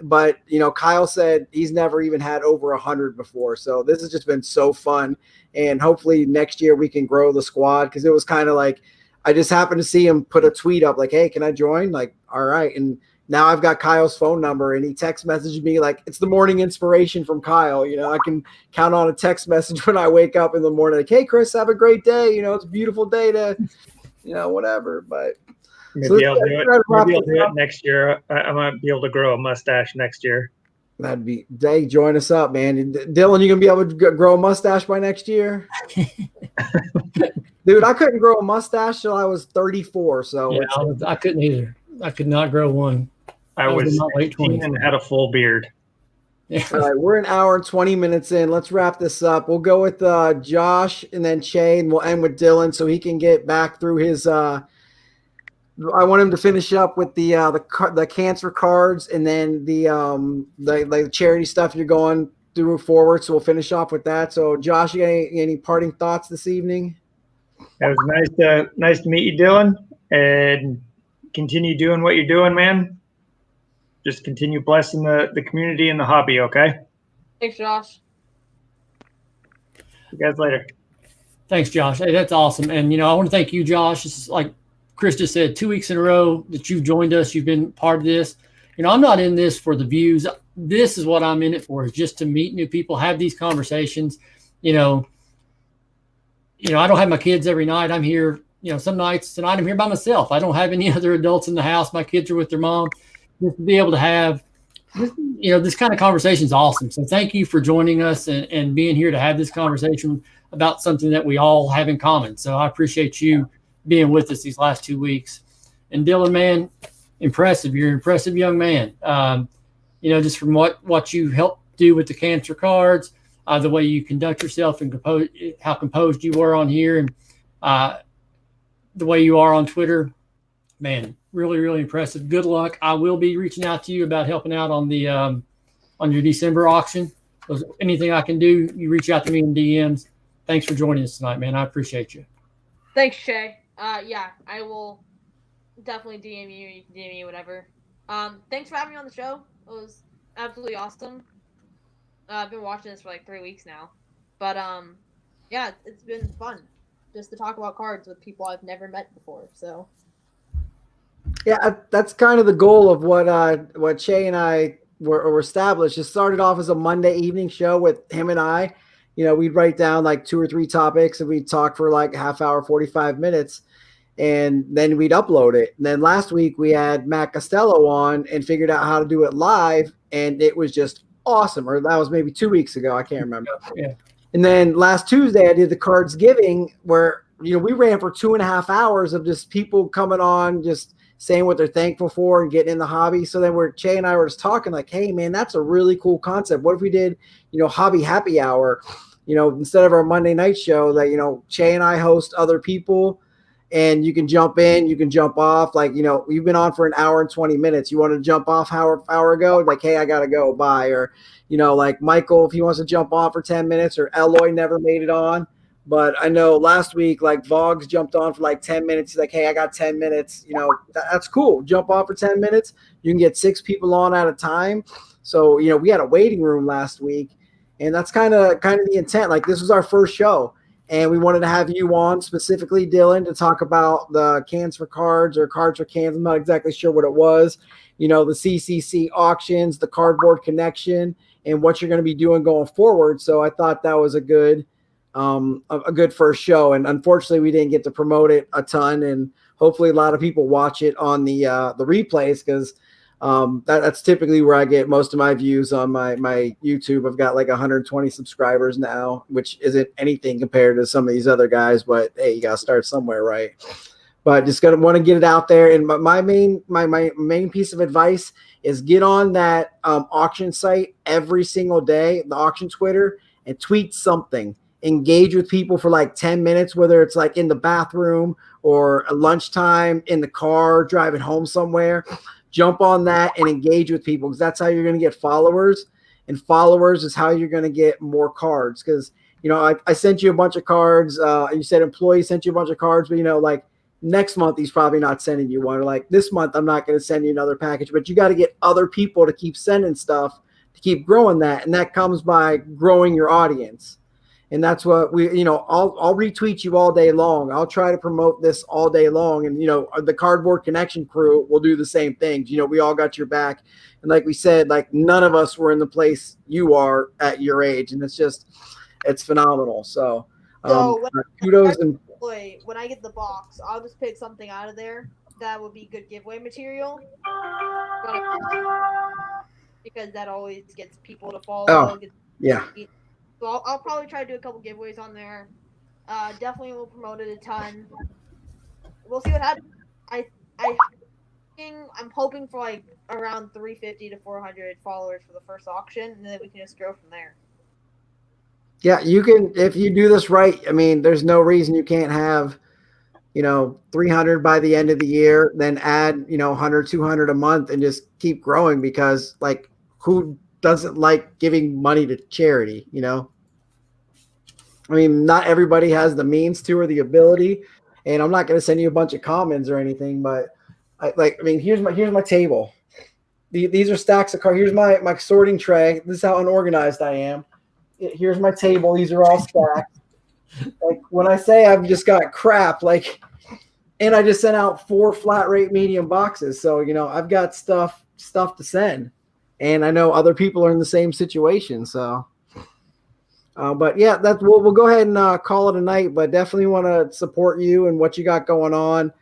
But, you know, Kyle said he's never even had over 100 before. So this has just been so fun. And hopefully next year we can grow the squad, because it was kind of like I just happened to see him put a tweet up like, hey, can I join? Like, all right. And now I've got Kyle's phone number, and he text messaged me like, it's the morning inspiration from Kyle. You know, I can count on a text message when I wake up in the morning. Like, hey, Chris, have a great day. You know, it's a beautiful day to, you know, whatever. But maybe I'll do it. Maybe I'll do it next year. I might be able to grow a mustache next year. That'd be, Day, join us up, man. Dylan, you going to be able to grow a mustache by next year? Dude, I couldn't grow a mustache till I was 34. So yeah, I couldn't either. I could not grow one. I was in my late 18 and had a full beard. Yeah. All right, we're an hour and 20 minutes in. Let's wrap this up. We'll go with Josh and then Che, and we'll end with Dylan so he can get back through his. I want him to finish up with the cancer cards and then the charity stuff you're going through forward. So we'll finish off with that. So Josh, you got any parting thoughts this evening? It was nice to meet you, Dylan, and continue doing what you're doing, man. Just continue blessing the community and the hobby, okay? Thanks, Josh. See you guys later. Thanks, Josh. Hey, that's awesome. And, I want to thank you, Josh. This is like Chris just said, 2 weeks in a row that you've joined us. You've been part of this. I'm not in this for the views. This is what I'm in it for, is just to meet new people, have these conversations. I don't have my kids every night. I'm here, some nights tonight I'm here by myself. I don't have any other adults in the house. My kids are with their mom. Just to be able to have, this kind of conversation is awesome. So thank you for joining us and being here to have this conversation about something that we all have in common. So I appreciate you being with us these last 2 weeks. And Dylan, man, impressive. You're an impressive young man. Just from what you helped do with the cancer cards, the way you conduct yourself and how composed you were on here, and the way you are on Twitter, man, really, really impressive. Good luck. I will be reaching out to you about helping out on the on your December auction. So anything I can do, you reach out to me in DMs. Thanks for joining us tonight, man. I appreciate you. Thanks, Shay. Yeah, I will definitely DM you. You can DM me, whatever. Thanks for having me on the show. It was absolutely awesome. I've been watching this for like 3 weeks now, but yeah, it's been fun just to talk about cards with people I've never met before. So Yeah, that's kind of the goal of what Che and I were established. It started off as a Monday evening show with him and I. We'd write down like 2 or 3 topics and we'd talk for like a half hour, 45 minutes, and then we'd upload it. And then last week we had Matt Costello on and figured out how to do it live, and it was just awesome. Or that was maybe 2 weeks ago. I can't remember. Yeah. And then last Tuesday I did the cards giving where, we ran for 2.5 hours of just people coming on, just saying what they're thankful for and getting in the hobby. So then Che and I were just talking like, hey man, that's a really cool concept. What if we did, hobby happy hour, instead of our Monday night show that, Che and I host other people and you can jump in, you can jump off. Like, we've been on for an hour and 20 minutes. You want to jump off hour ago? Like, hey, I got to go, bye. Or, like Michael, if he wants to jump on for 10 minutes, or Eloy never made it on. But I know last week, like Vogs jumped on for like 10 minutes. He's like, hey, I got 10 minutes. That's cool. Jump on for 10 minutes. You can get 6 people on at a time. So, we had a waiting room last week, and that's kind of the intent. Like, this was our first show, and we wanted to have you on specifically, Dylan, to talk about the cans for cards or cards for cans. I'm not exactly sure what it was. The CCC auctions, the cardboard connection, and what you're going to be doing going forward. So I thought that was a good first show, and unfortunately we didn't get to promote it a ton, and hopefully a lot of people watch it on the replays, because that's typically where I get most of my views on my YouTube. I've got like 120 subscribers now, which isn't anything compared to some of these other guys, but hey, you gotta start somewhere, right? But just gonna want to get it out there. And my main piece of advice is get on that auction site every single day, the auction Twitter, and tweet something. Engage with people for like 10 minutes, whether it's like in the bathroom or a lunchtime, in the car, driving home somewhere. Jump on that and engage with people, because that's how you're going to get followers, and followers is how you're going to get more cards. Because, I sent you a bunch of cards. You said employee sent you a bunch of cards, but, like next month, he's probably not sending you one. Or like this month, I'm not going to send you another package, but you got to get other people to keep sending stuff to keep growing that. And that comes by growing your audience. And that's what I'll retweet you all day long. I'll try to promote this all day long. And, the Cardboard Connection crew will do the same things. We all got your back. And like we said, like none of us were in the place you are at your age. And it's phenomenal. So kudos. And when I get the box, I'll just pick something out of there that would be good giveaway material. Because that always gets people to follow. Oh, yeah. So I'll probably try to do a couple giveaways on there. Definitely will promote it a ton. We'll see what happens. I'm hoping for like around 350 to 400 followers for the first auction, and then we can just grow from there. Yeah, you can if you do this right. I mean, there's no reason you can't have, 300 by the end of the year, then add, 100, 200 a month and just keep growing because like who doesn't like giving money to charity, I mean, not everybody has the means to or the ability, and I'm not going to send you a bunch of comments or anything, but here's my table. These are stacks of cards. Here's my sorting tray. This is how unorganized I am. Here's my table. These are all stacked. Like when I say I've just got crap, and I just sent out 4 flat rate medium boxes. So, I've got stuff to send, and I know other people are in the same situation. So, but yeah, we'll go ahead and call it a night, but definitely want to support you and what you got going on.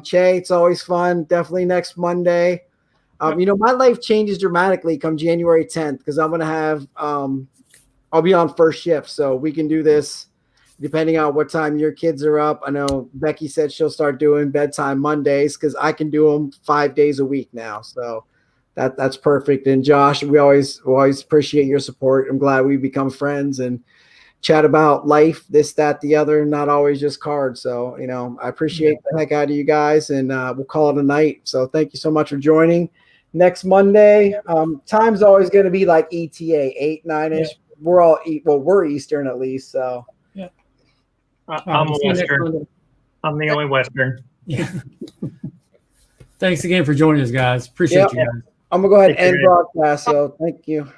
Che, it's always fun. Definitely next Monday. My life changes dramatically come January 10th, because I'm going to have, I'll be on first shift. So we can do this depending on what time your kids are up. I know Becky said she'll start doing bedtime Mondays because I can do them 5 days a week now. So that's perfect. And Josh, we always appreciate your support. I'm glad we become friends and chat about life, this, that, the other, not always just cards. So, I appreciate the heck out of you guys, and we'll call it a night. So thank you so much for joining. Next Monday, time's always going to be like ETA, 8, 9-ish. Yeah. We're Eastern at least. So yeah. I'm Western. I'm the only Western. Yeah. Thanks again for joining us, guys. Appreciate you guys. I'm going to go ahead and end broadcast. So thank you.